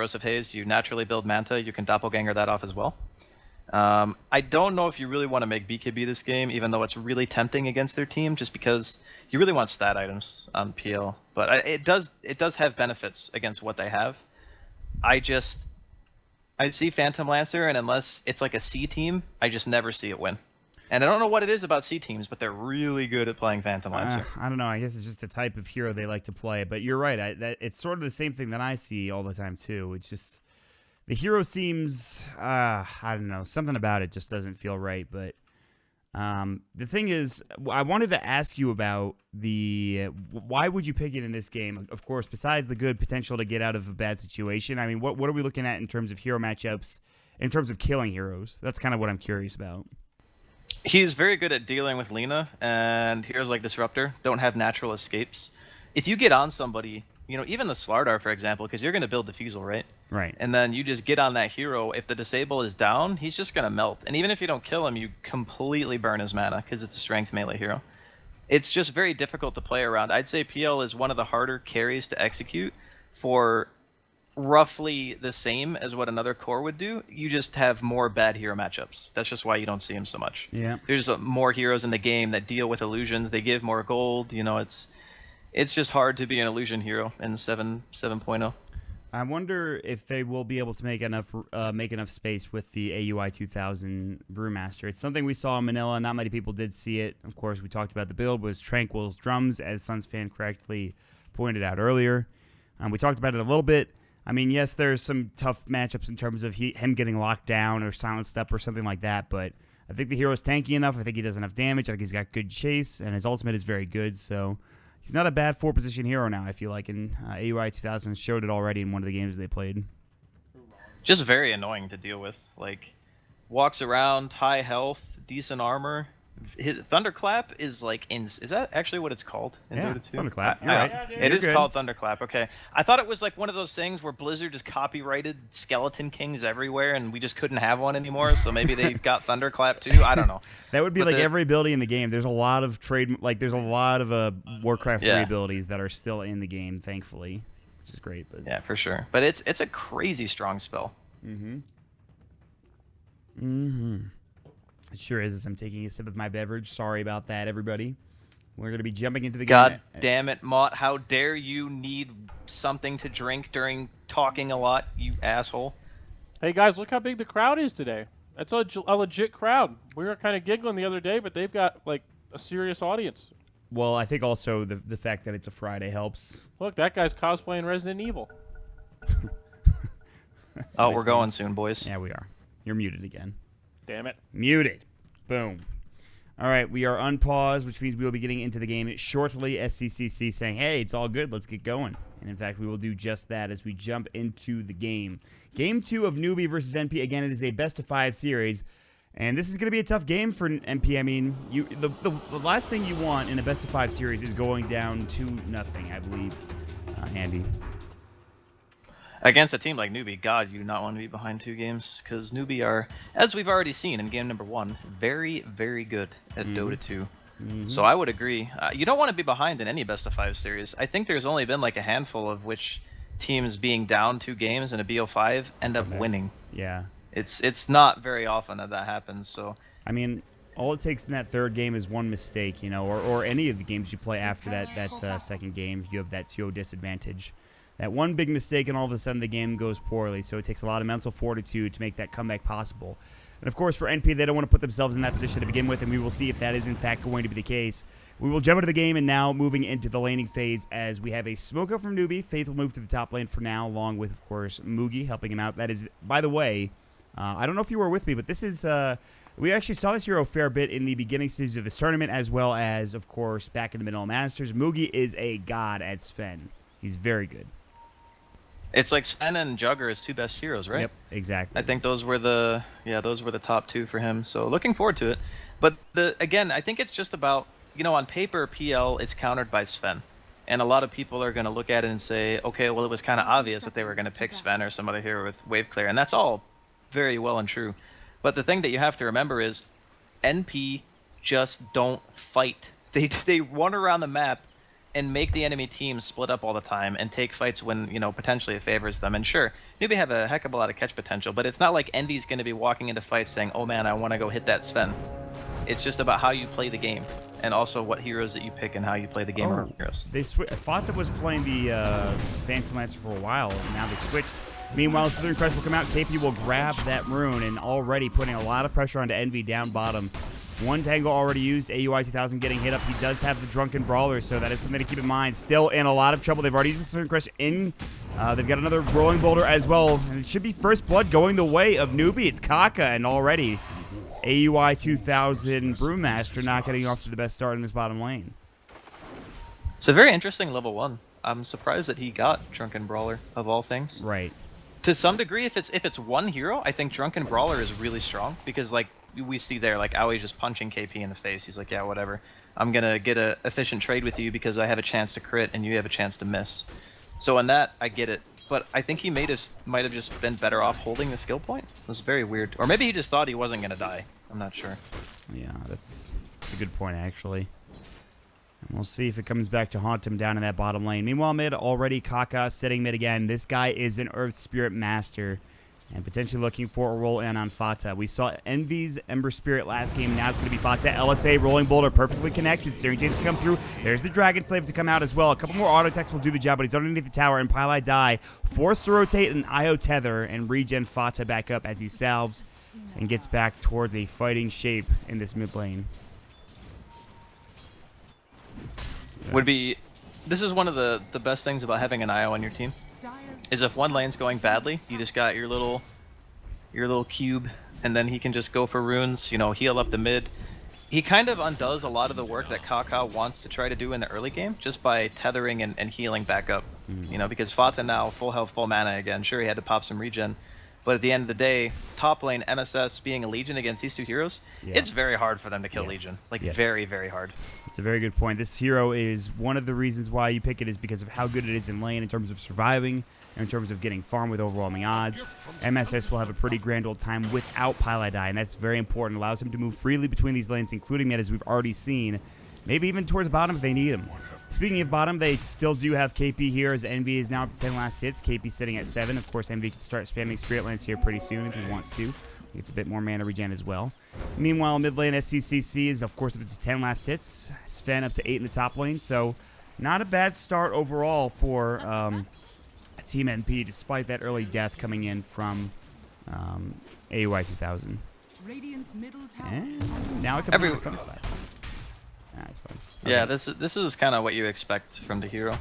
Corrosive Haze, you naturally build Manta, you can doppelganger that off as well. I don't know if you really want to make BKB this game, even though it's really tempting against their team, just because you really want stat items on PL. But it does have benefits against what they have. I see Phantom Lancer, and unless it's like a C team, I just never see it win. And I don't know what it is about C teams, but they're really good at playing Phantom Lancer. I don't know. I guess it's just a type of hero they like to play. But you're right. It's sort of the same thing that I see all the time, too. It's just the hero seems, I don't know, something about it just doesn't feel right. But the thing is, I wanted to ask you about why would you pick it in this game? Of course, besides the good potential to get out of a bad situation. I mean, what are we looking at in terms of hero matchups, in terms of killing heroes? That's kind of what I'm curious about. He's very good at dealing with Lina, and heroes like Disruptor don't have natural escapes. If you get on somebody, even the Slardar, for example, because you're going to build Diffusal, right? Right. And then you just get on that hero. If the disable is down, he's just going to melt. And even if you don't kill him, you completely burn his mana because it's a strength melee hero. It's just very difficult to play around. I'd say PL is one of the harder carries to execute for roughly the same as what another core would do. You just have more bad hero matchups. That's just why you don't see him so much. Yeah. There's more heroes in the game that deal with illusions. They give more gold. It's just hard to be an illusion hero in 7.0. I wonder if they will be able to make enough space with the AUI 2000 Brewmaster. It's something we saw in Manila. Not many people did see it. Of course, we talked about the build was Tranquil's Drums, as Sunsfan correctly pointed out earlier. We talked about it a little bit. I mean, yes, there's some tough matchups in terms of him getting locked down or silenced up or something like that, but I think the hero's tanky enough. I think he does enough damage. I think he's got good chase, and his ultimate is very good, so he's not a bad 4-position hero now, I feel like, and AUI 2000 showed it already in one of the games they played. Just very annoying to deal with. Like, walks around, high health, decent armor. His Thunderclap is like is that actually what it's called in Dota 2? It's Thunderclap. You're right. It is called Thunderclap. Okay, I thought it was like one of those things where Blizzard just copyrighted Skeleton Kings everywhere, and we just couldn't have one anymore. So maybe they got Thunderclap too. I don't know. That would be like every ability in the game. There's a lot of there's a lot of Warcraft 3 abilities that are still in the game, thankfully, which is great. But yeah, for sure. But it's a crazy strong spell. It sure is, as I'm taking a sip of my beverage. Sorry about that, everybody. We're going to be jumping into the game. God damn it, Mott. How dare you need something to drink during talking a lot, you asshole. Hey, guys, look how big the crowd is today. That's a legit crowd. We were kind of giggling the other day, but they've got, like, a serious audience. Well, I think also the fact that it's a Friday helps. Look, that guy's cosplaying Resident Evil. Oh, we're going soon, boys. Yeah, we are. You're muted again. Damn it. Muted. Boom. All right, we are unpaused, which means we will be getting into the game shortly. SCCC saying, hey, it's all good. Let's get going. And, in fact, we will do just that as we jump into the game. Game 2 of Newbee versus NP. Again, it is a best-of-5 series. And this is going to be a tough game for NP. I mean, the last thing you want in a best-of-5 series is going down 2-0, I believe, Andy. Against a team like Newbee, God, you do not want to be behind 2 games, because Newbee are, as we've already seen in game number 1, very, very good at Dota 2. So I would agree. You don't want to be behind in any best-of-5 series. I think there's only been like a handful of which teams being down 2 games in a BO5 end up winning. Yeah. It's not very often that happens, so... I mean, all it takes in that third game is one mistake, or any of the games you play after that second game, you have that 2-0 disadvantage. That one big mistake, and all of a sudden the game goes poorly. So it takes a lot of mental fortitude to make that comeback possible. And, of course, for NP, they don't want to put themselves in that position to begin with, and we will see if that is, in fact, going to be the case. We will jump into the game, and now moving into the laning phase as we have a smoke up from Newbee. Faith will move to the top lane for now, along with, of course, Moogie helping him out. That is, by the way, I don't know if you were with me, but this is... we actually saw this hero a fair bit in the beginning stages of this tournament, as well as, of course, back in the Manila Masters. Moogie is a god at Sven. He's very good. It's like Sven and Jugger as 2 best heroes, right? Yep, exactly. I think those were the top 2 for him. So looking forward to it. But again, I think it's just about, on paper, PL is countered by Sven. And a lot of people are going to look at it and say, okay, well, it was kind of obvious that they were going to pick Sven or some other hero with wave clear. And that's all very well and true. But the thing that you have to remember is NP just don't fight. They run around the map and make the enemy team split up all the time and take fights when, potentially it favors them. And sure, Newbee have a heck of a lot of catch potential, but it's not like Envy's going to be walking into fights saying, oh man, I want to go hit that Sven. It's just about how you play the game, and also what heroes that you pick and how you play the game around heroes. Fata was playing the Phantom Lancer for a while, and now they switched. Meanwhile, Southern Crush will come out. KP will grab that rune, and already putting a lot of pressure onto Envy down bottom. One tangle already used. AUI 2000 getting hit up. He does have the Drunken Brawler, so that is something to keep in mind. Still in a lot of trouble. They've already used the Southern Crush in. They've got another Rolling Boulder as well, and it should be first blood going the way of Newbee. It's Kaka, and already it's AUI 2000 Brewmaster not getting off to the best start in this bottom lane. It's a very interesting level 1. I'm surprised that he got Drunken Brawler, of all things. Right. To some degree, if it's one hero, I think Drunken Brawler is really strong, because like we see there, like Aoi just punching KP in the face. He's like, yeah, whatever. I'm gonna get a efficient trade with you because I have a chance to crit and you have a chance to miss. So in that, I get it. But I think he might have just been better off holding the skill point. It was very weird. Or maybe he just thought he wasn't gonna die. I'm not sure. Yeah, that's a good point, actually. And we'll see if it comes back to haunt him down in that bottom lane. Meanwhile, mid, already Kaka sitting mid again. This guy is an Earth Spirit Master and potentially looking for a roll in on Fata. We saw Envy's Ember Spirit last game. Now it's going to be Fata. LSA, Rolling Boulder, perfectly connected. Searing James to come through. There's the Dragon Slave to come out as well. A couple more auto attacks will do the job, but he's underneath the tower, and Pylai die. Forced to rotate an IO Tether and regen Fata back up as he salves and gets back towards a fighting shape in this mid lane. This is one of the best things about having an IO on your team, is if one lane's going badly, you just got your little cube, and then he can just go for runes, heal up the mid. He kind of undoes a lot of the work that Kaka wants to try to do in the early game, just by tethering and healing back up. Because Fata now full health, full mana again. Sure, he had to pop some regen, but at the end of the day, top lane MSS being a Legion against these two heroes, it's very hard for them to kill Legion. Very, very hard. It's a very good point. This hero is one of the reasons why you pick it, is because of how good it is in lane in terms of surviving and in terms of getting farm with overwhelming odds. MSS will have a pretty grand old time without Pylai die, and that's very important. Allows him to move freely between these lanes, including mid, as we've already seen. Maybe even towards bottom if they need him. Speaking of bottom, they still do have KP here, as Envy is now up to 10 last hits. KP sitting at 7. Of course, Envy can start spamming Spirit Lance here pretty soon if he wants to. He gets a bit more mana regen as well. Meanwhile, mid lane SCCC is, of course, up to 10 last hits. Sven up to 8 in the top lane, so not a bad start overall for Team NP, despite that early death coming in from AUI 2000. And now it comes to the Thunderclap. That's fine. Yeah, this is kind of what you expect from the hero.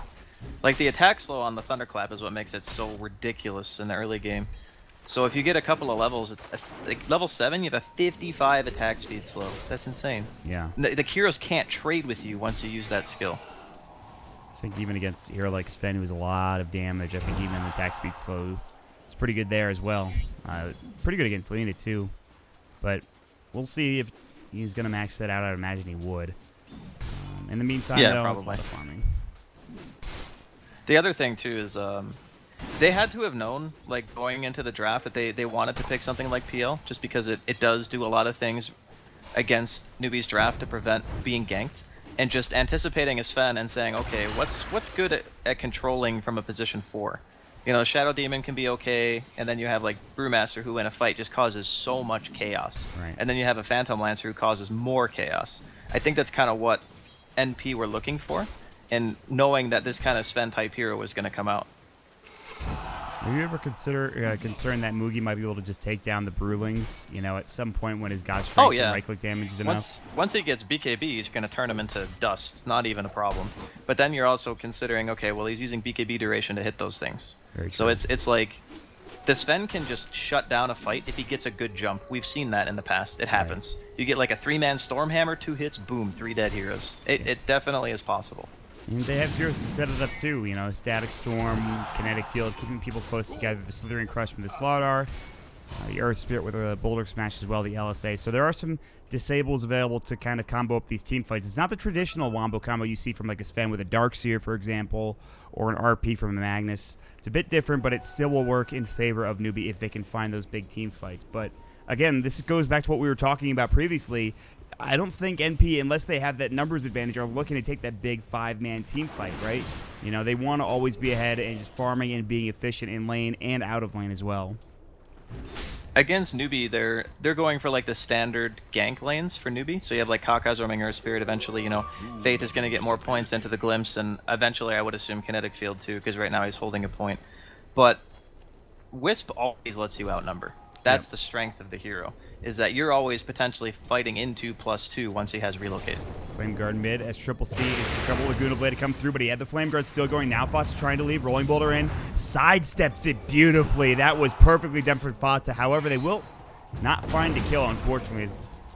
Like, the attack slow on the Thunderclap is what makes it so ridiculous in the early game. So if you get a couple of levels, it's like level 7, you have a 55 attack speed slow. That's insane. Yeah. The heroes can't trade with you once you use that skill. I think even against a hero like Sven, who has a lot of damage, I think even the attack speed slow, it's pretty good there as well. Pretty good against Lena too. But we'll see if he's going to max that out. I'd imagine he would. In the meantime, though, probably. It's a lot of farming. The other thing too is they had to have known, like, going into the draft, that they wanted to pick something like PL, just because it does do a lot of things against Newbee's draft to prevent being ganked, and just anticipating a Sven and saying, okay, what's good at controlling from a position 4? Shadow Demon can be okay, and then you have like Brewmaster, who in a fight just causes so much chaos, right. And then you have a Phantom Lancer who causes more chaos. I think that's kind of what NP were looking for, and knowing that this kind of Sven type hero was going to come out. Have you ever concerned that Mugi might be able to just take down the Brewlings, at some point when his God Strength and right-click damage is enough? Once he gets BKB, he's going to turn him into dust. Not even a problem. But then you're also considering, okay, well, he's using BKB duration to hit those things. Very so true. it's like, the Sven can just shut down a fight if he gets a good jump. We've seen that in the past. It happens. Right. You get like a 3-man Stormhammer, 2 hits, boom, 3 dead heroes. It definitely is possible. And they have heroes to set it up too, Static Storm, Kinetic Field, keeping people close together, the Slithering Crush from the Slardar, the Earth Spirit with a Boulder Smash as well, the LSA. So there are some disables available to kind of combo up these team fights. It's not the traditional wombo combo you see from like a Sven with a Darkseer, for example, or an RP from a Magnus. It's a bit different, but it still will work in favor of Newbee if they can find those big team fights. But again, this goes back to what we were talking about previously. I don't think NP, unless they have that numbers advantage, are looking to take that big 5-man team fight, right? You know, they want to always be ahead and just farming and being efficient in lane and out of lane as well. Against Newbee, they're going for like the standard gank lanes for Newbee. So you have like Kaka's roaming Earth Spirit. Eventually, you know, Faith is going to get more points into the Glimpse, and eventually I would assume Kinetic Field too, because right now he's holding a point. But Wisp always lets you outnumber. That's the strength of the hero, is that you're always potentially fighting into +2 once he has relocate. Flame Guard mid as Triple C gets in trouble. Laguna Blade to come through, but he had the Flame Guard still going. Now Fata trying to leave. Rolling Boulder in. Sidesteps it beautifully. That was perfectly done for Fata. However, they will not find a kill, unfortunately, as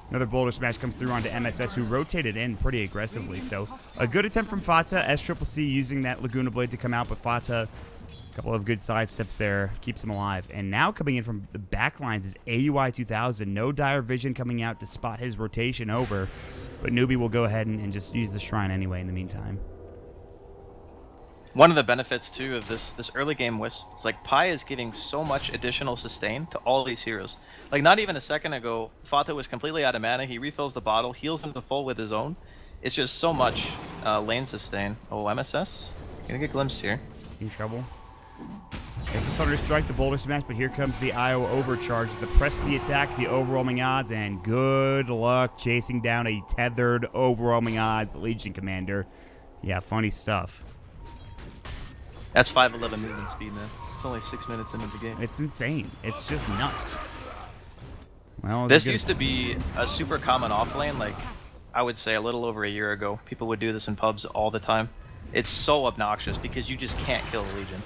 another Boulder Smash comes through onto MSS, who rotated in pretty aggressively. So a good attempt from Fata as Triple C using that Laguna Blade to come out, but Fata, a couple of good side steps there, keeps him alive. And now coming in from the back lines is AUI 2000. No dire vision coming out to spot his rotation over. But Newbee will go ahead and just use the Shrine anyway in the meantime. One of the benefits, too, of this early game Wisp is like Pi is giving so much additional sustain to all these heroes. Like, not even a second ago, Fata was completely out of mana. He refills the bottle, heals him to full with his own. It's just so much lane sustain. Oh, MSS? Gonna get glimpsed here. In trouble. There's the Thunder Strike, the Boulder Smash, but here comes the IO Overcharge. The press of the attack, the overwhelming odds, and good luck chasing down a tethered overwhelming odds Legion Commander. Yeah, funny stuff. That's 511 movement speed, man. It's only 6 minutes into the game. It's insane. It's just nuts. Well, this used to be a super common offlane, like, I would say a little over a year ago. People would do this in pubs all the time. It's so obnoxious because you just can't kill a Legion.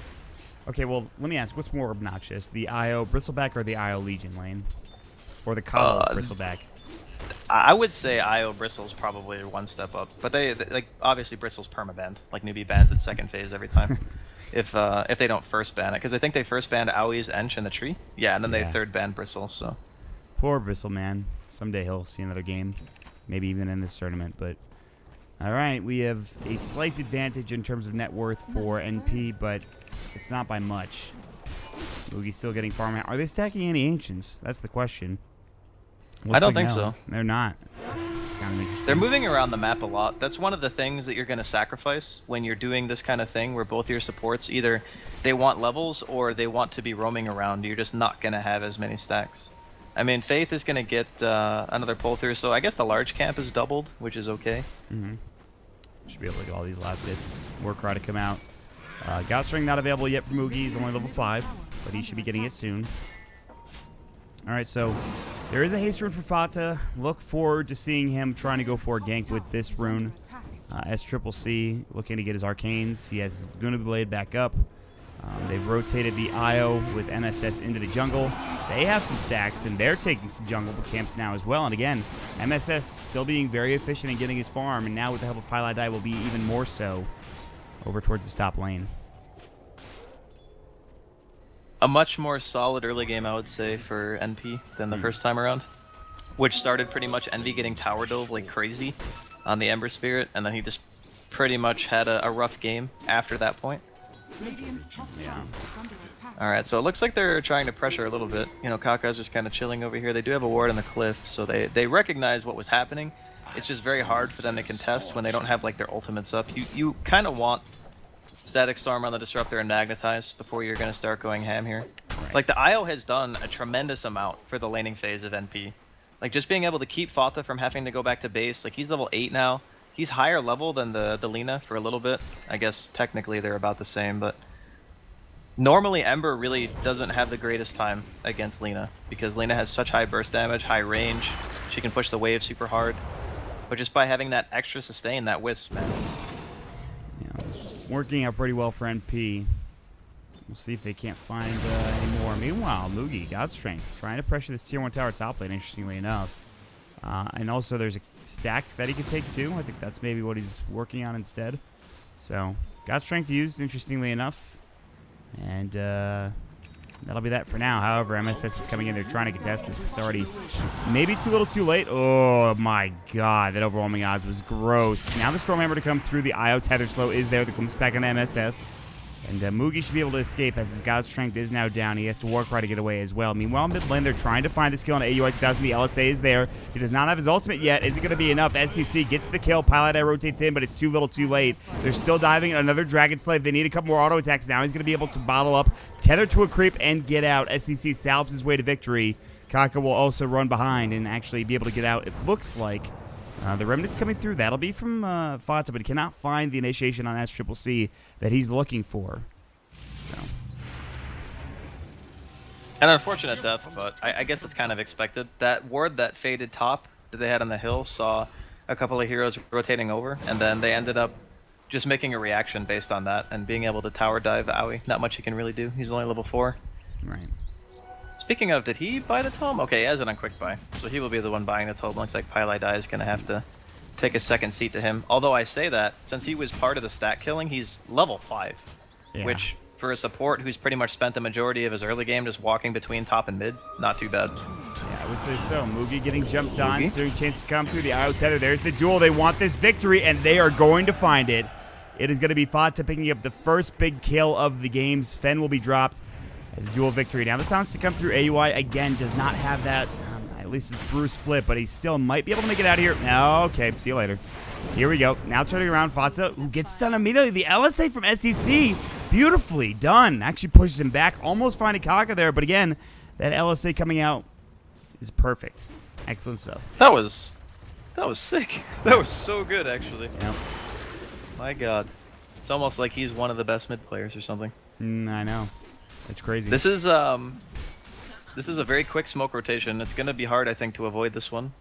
Okay, well, let me ask, what's more obnoxious, the IO Bristleback or the IO Legion lane? Or the Kalo Bristleback? I would say IO Bristle's probably one step up, but they like, obviously Bristle's permabanned. Like, Newbee bans its second phase every time. if they don't first ban it, because I think they first banned Aui's Ench in the tree. Yeah, and then they third banned Bristle, so. Poor Bristle, man. Someday he'll see another game. Maybe even in this tournament, but... Alright, we have a slight advantage in terms of net worth for NP, but it's not by much. Moogie's still getting farm out. Are they stacking any Ancients? That's the question. I don't think so. They're not. It's kind of interesting. They're moving around the map a lot. That's one of the things that you're going to sacrifice when you're doing this kind of thing, where both your supports, either they want levels or they want to be roaming around. You're just not going to have as many stacks. I mean, Faith is going to get another pull through, so I guess the large camp is doubled, which is okay. Should be able to get all these last hits. Warcry to come out. Godstring not available yet for Moogie. He's only level 5, but he should be getting it soon. Alright, so there is a haste rune for Fata. Look forward to seeing him trying to go for a gank with this rune. S-Triple-C looking to get his arcanes. He has his Laguna Blade back up. They've rotated the IO with MSS into the jungle. They have some stacks, and they're taking some jungle camps now as well. And again, MSS still being very efficient in getting his farm, and now with the help of Pilot Die will be even more so over towards his top lane. A much more solid early game, I would say, for NP than the first time around, which started pretty much Envy getting tower dove like crazy on the Ember Spirit, and then he just pretty much had a rough game after that point. Yeah. Alright, so it looks like they're trying to pressure a little bit. You know, Kaka's just kind of chilling over here. They do have a ward on the cliff, so they recognize what was happening. It's just very hard for them to contest when they don't have like their ultimates up. You kind of want Static Storm on the Disruptor and Magnetize before you're going to start going ham here. Right. Like, the IO has done a tremendous amount for the laning phase of NP. Like, just being able to keep Fata from having to go back to base. Like, he's level 8 now. He's higher level than the Lina for a little bit. I guess technically they're about the same, but normally Ember really doesn't have the greatest time against Lina, because Lina has such high burst damage, high range. She can push the wave super hard. But just by having that extra sustain, that Wisp, man. Yeah, it's working out pretty well for NP. We'll see if they can't find any more. Meanwhile, Moogie, God Strength, trying to pressure this tier 1 tower top lane, interestingly enough. And also there's a stack that he could take too. I think that's maybe what he's working on instead. So, God Strength used, interestingly enough. And that'll be that for now. However, MSS is coming in. They're trying to contest this. It's already maybe too little too late. Oh my god, that overwhelming odds was gross. Now the Stormhammer to come through. The IO tether slow is there. The comes back on MSS. And Mugi should be able to escape as his God Strength is now down. He has to Warcry to get away as well. Meanwhile, mid lane, they're trying to find the skill on AUI 2000. The LSA is there. He does not have his ultimate yet. Is it going to be enough? SCC gets the kill. Pilot Eye rotates in, but it's too little too late. They're still diving. Another Dragon Slave. They need a couple more auto attacks now. He's going to be able to bottle up, tether to a creep, and get out. SCC salves his way to victory. Kaka will also run behind and actually be able to get out. It looks like the Remnant's coming through. That'll be from Fata, but he cannot find the initiation on SCCC that he's looking for. So. An unfortunate death, but I guess it's kind of expected. That ward that faded top that they had on the hill saw a couple of heroes rotating over, and then they ended up just making a reaction based on that and being able to tower dive Aoi. Not much he can really do. He's only level 4. Right. Speaking of, did he buy the tome? Okay, he has it on quick buy, so he will be the one buying the tome. Looks like Pile Eye is going to have to take a second seat to him. Although I say that, since he was part of the stat killing, he's level 5, which for a support who's pretty much spent the majority of his early game just walking between top and mid, not too bad. Yeah, I would say so. Mugi getting jumped on, so chance to come through the IO tether. There's the duel. They want this victory, and they are going to find it. It is going to be Fata picking up the first big kill of the game. Sven will be dropped as a duel victory. Now, the sounds to come through AUI, again, does not have that, at least it's Brew split, but he still might be able to make it out of here. Okay, see you later. Here we go. Now turning around, Fata, who gets stunned immediately. The LSA from SEC, beautifully done. Actually pushes him back, almost finding Kaka there, but again, that LSA coming out is perfect. Excellent stuff. That was sick. That was so good, actually. Yep. My God. It's almost like he's one of the best mid players or something. I know. It's crazy. This is a very quick smoke rotation. It's going to be hard, I think, to avoid this one.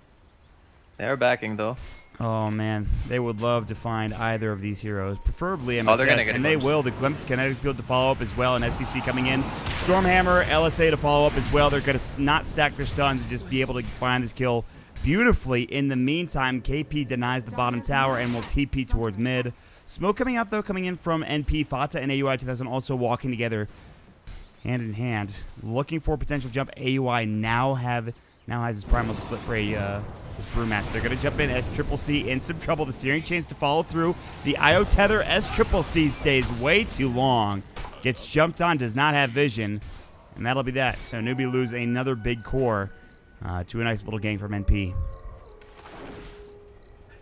They are backing, though. Oh, man. They would love to find either of these heroes, preferably MSS, they're gonna get and they will. The Glimpse Kinetic Field to follow up as well, and SCC coming in. Stormhammer, LSA to follow up as well. They're going to not stack their stuns and just be able to find this kill beautifully. In the meantime, KP denies the bottom tower and will TP towards mid. Smoke coming out, though, coming in from NP, Fata, and AUI 2000 also walking together hand in hand, looking for a potential jump. AUI now has his primal split for his Brewmaster. They're going to jump in. SCCC in some trouble. The steering chains to follow through. The IO tether. SCCC stays way too long. Gets jumped on. Does not have vision. And that'll be that. So Newbee lose another big core to a nice little gang from NP.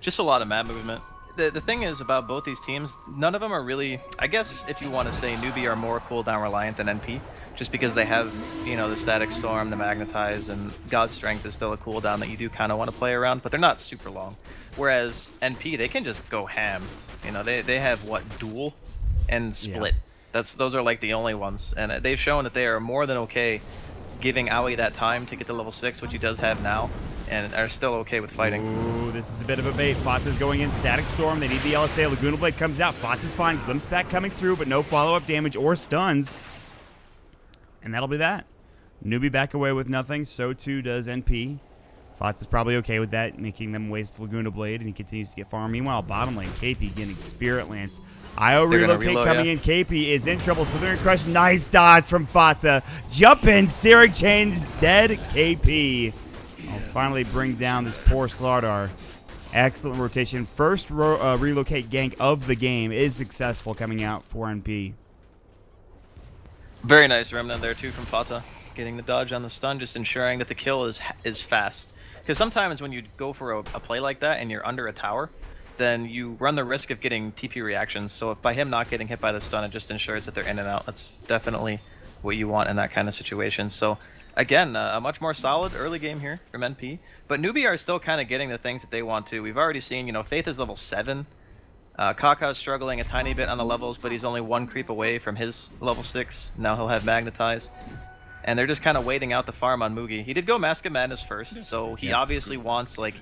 Just a lot of map movement. The thing is about both these teams, none of them are really, I guess if you want to say Newbee are more cooldown reliant than NP, just because they have, you know, the Static Storm, the Magnetize, and God Strength is still a cooldown that you do kind of want to play around, but they're not super long. Whereas NP, they can just go ham. You know, they have, what, Duel and Split. Yeah. Those are like the only ones, and they've shown that they are more than okay giving Aoi that time to get to level 6, which he does have now, and are still okay with fighting. Ooh, this is a bit of a bait. Fata's going in. Static Storm. They need the LSA. Laguna Blade comes out. Fata's fine. Glimpse back coming through, but no follow-up damage or stuns. And that'll be that. Newbee back away with nothing. So too does NP. Fata's probably okay with that, making them waste Laguna Blade, and he continues to get farm. Meanwhile, bottom lane, KP getting Spirit Lanced. IO relocate coming in. KP is in trouble. Slithering Crush. Nice dodge from Fata. Jump in. Searing Chains dead. KP. I'll finally bring down this poor Slardar. Excellent rotation. First relocate gank of the game is successful coming out for NP. Very nice Remnant there too from Fata. Getting the dodge on the stun, just ensuring that the kill is fast. Because sometimes when you go for a play like that and you're under a tower, then you run the risk of getting TP reactions. So if by him not getting hit by the stun, it just ensures that they're in and out. That's definitely what you want in that kind of situation. So again, a much more solid early game here from NP. But Newbee are still kind of getting the things that they want to. We've already seen, you know, Faith is level 7. Kaka is struggling a tiny bit on the levels, but he's only one creep away from his level 6. Now he'll have Magnetize. And they're just kind of waiting out the farm on Mugi. He did go Mask of Madness first, so he obviously wants, like,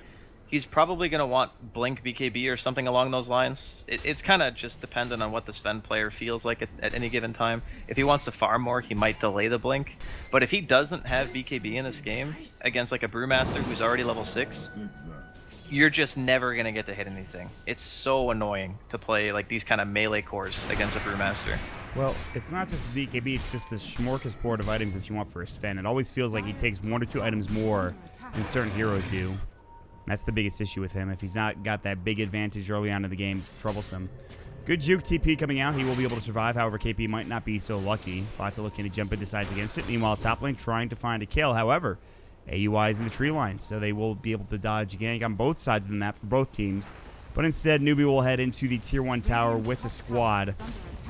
he's probably going to want Blink BKB or something along those lines. It's kind of just dependent on what the Sven player feels like at any given time. If he wants to farm more, he might delay the Blink. But if he doesn't have BKB in this game, against like a Brewmaster who's already level 6, you're just never going to get to hit anything. It's so annoying to play like these kind of melee cores against a Brewmaster. Well, it's not just the BKB, it's just the smorgasbord of items that you want for a Sven. It always feels like he takes 1 or 2 items more than certain heroes do. And that's the biggest issue with him. If he's not got that big advantage early on in the game, it's troublesome. Good juke TP coming out. He will be able to survive. However, KP might not be so lucky. Fata looking to jump in, decides against it. Meanwhile, top lane trying to find a kill. However, AUI is in the tree line, so they will be able to dodge gank on both sides of the map for both teams. But instead, Newbee will head into the Tier 1 tower with the squad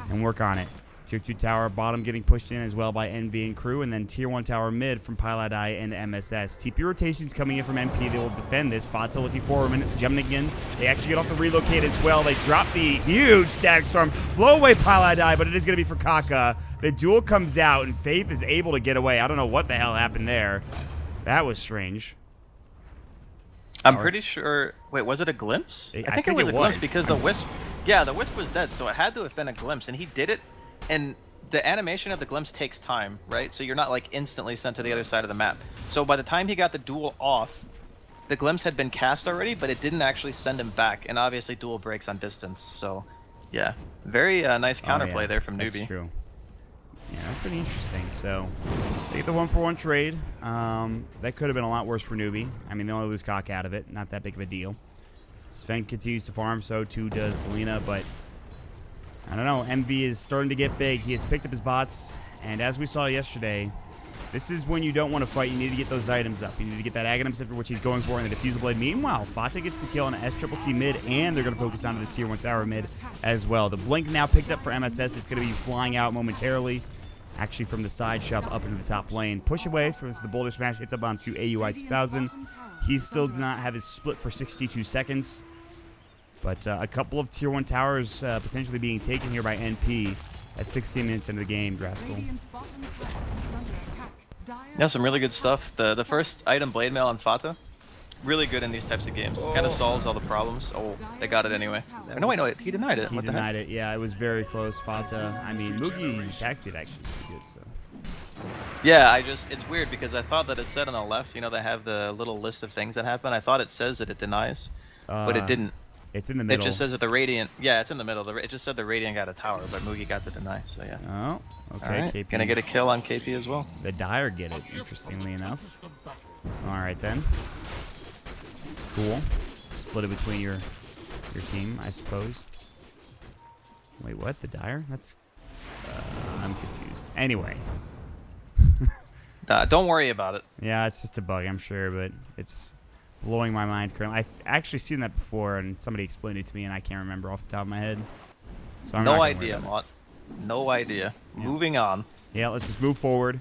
and work on it. Tier 2 tower bottom getting pushed in as well by NV and crew, and then Tier 1 tower mid from Piladai and MSS. TP rotations coming in from MP. They will defend this. Fata looking for a minute. Jumping again. They actually get off the relocate as well. They drop the huge static storm. Blow away Piladai, but it is going to be for Kaka. The duel comes out, and Faith is able to get away. I don't know what the hell happened there. That was strange. I'm pretty sure. Wait, was it a glimpse? I think it was a glimpse because the Wisp. Yeah, the Wisp was dead, so it had to have been a glimpse, and he did it. And the animation of the glimpse takes time, right? So you're not like instantly sent to the other side of the map. So by the time he got the duel off, the glimpse had been cast already, but it didn't actually send him back. And obviously, duel breaks on distance. So, yeah, very nice counterplay there from Newbee. That's true. Yeah, that's pretty interesting. So, they get the 1-for-1 trade. That could have been a lot worse for Newbee. I mean, they only lose Cock out of it. Not that big of a deal. Sven continues to farm, so too does Delina, but I don't know. MV is starting to get big. He has picked up his bots, and as we saw yesterday, this is when you don't want to fight. You need to get those items up. You need to get that Aghanim Scepter, which he's going for, and the Diffusal Blade. Meanwhile, Fata gets the kill on SCCC mid, and they're going to focus on this Tier 1 tower mid as well. The Blink now picked up for MSS. It's going to be flying out momentarily, actually from the side shove up into the top lane. Push away from the Boulder Smash. It's up onto AUI 2000. He still does not have his split for 62 seconds. But a couple of Tier 1 towers potentially being taken here by NP at 16 minutes into the game, Draskell. Yeah, some really good stuff. The first item, Blade Mail on Fata, really good in these types of games. Kind of solves all the problems. Oh, they got it anyway. No, wait, no, he denied it. He denied it, yeah. It was very close. Fata, I mean, Mugi's attack speed actually is pretty good, so. Yeah, it's weird because I thought that it said on the left, you know, they have the little list of things that happen. I thought it says that it denies, but it didn't. It's in the middle. It just says that the Radiant, yeah, it's in the middle. It just said the Radiant got a tower, but Mugi got the deny, so yeah. Oh, okay. Right. KP. Gonna get a kill on KP as well. The Dire get it, interestingly enough. All right, then. Cool. Split it between your team, I suppose. Wait, what? The Dire? That's... I'm confused. Anyway. Don't worry about it. Yeah, it's just a bug, I'm sure, but it's blowing my mind currently. I've actually seen that before, and somebody explained it to me, and I can't remember off the top of my head. So I'm no idea, Mott. No idea. Yeah. Moving on. Yeah, let's just move forward.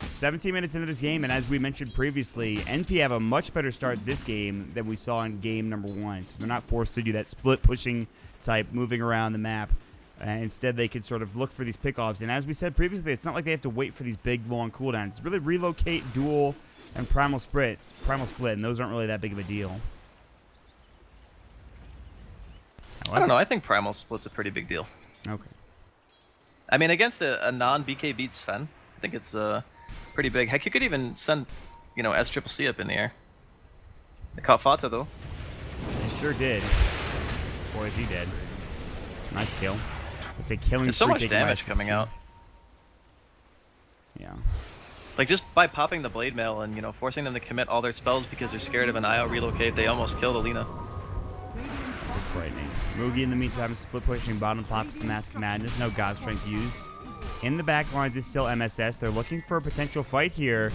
17 minutes into this game, and as we mentioned previously, NP have a much better start this game than we saw in game number 1. So they're not forced to do that split pushing type, moving around the map. Instead, they could sort of look for these pickoffs. And as we said previously, it's not like they have to wait for these big, long cooldowns. It's really relocate, duel, and primal split, and those aren't really that big of a deal. I don't know. I think primal split's a pretty big deal. Okay. I mean, against a non-BK beat Sven, I think it's pretty big. Heck, you could even send, you know, SCCC up in the air. They caught Fata though. They sure did. Boy, is he dead. Nice kill. It's a killing. There's so much damage coming out. Yeah. Like, just by popping the Blade Mail and, you know, forcing them to commit all their spells because they're scared of an IO relocate, they almost killed Alina. That's frightening. Mugi, in the meantime, is split pushing bottom, pops the Mask of Madness. No God Strength used. In the back lines is still MSS. They're looking for a potential fight here.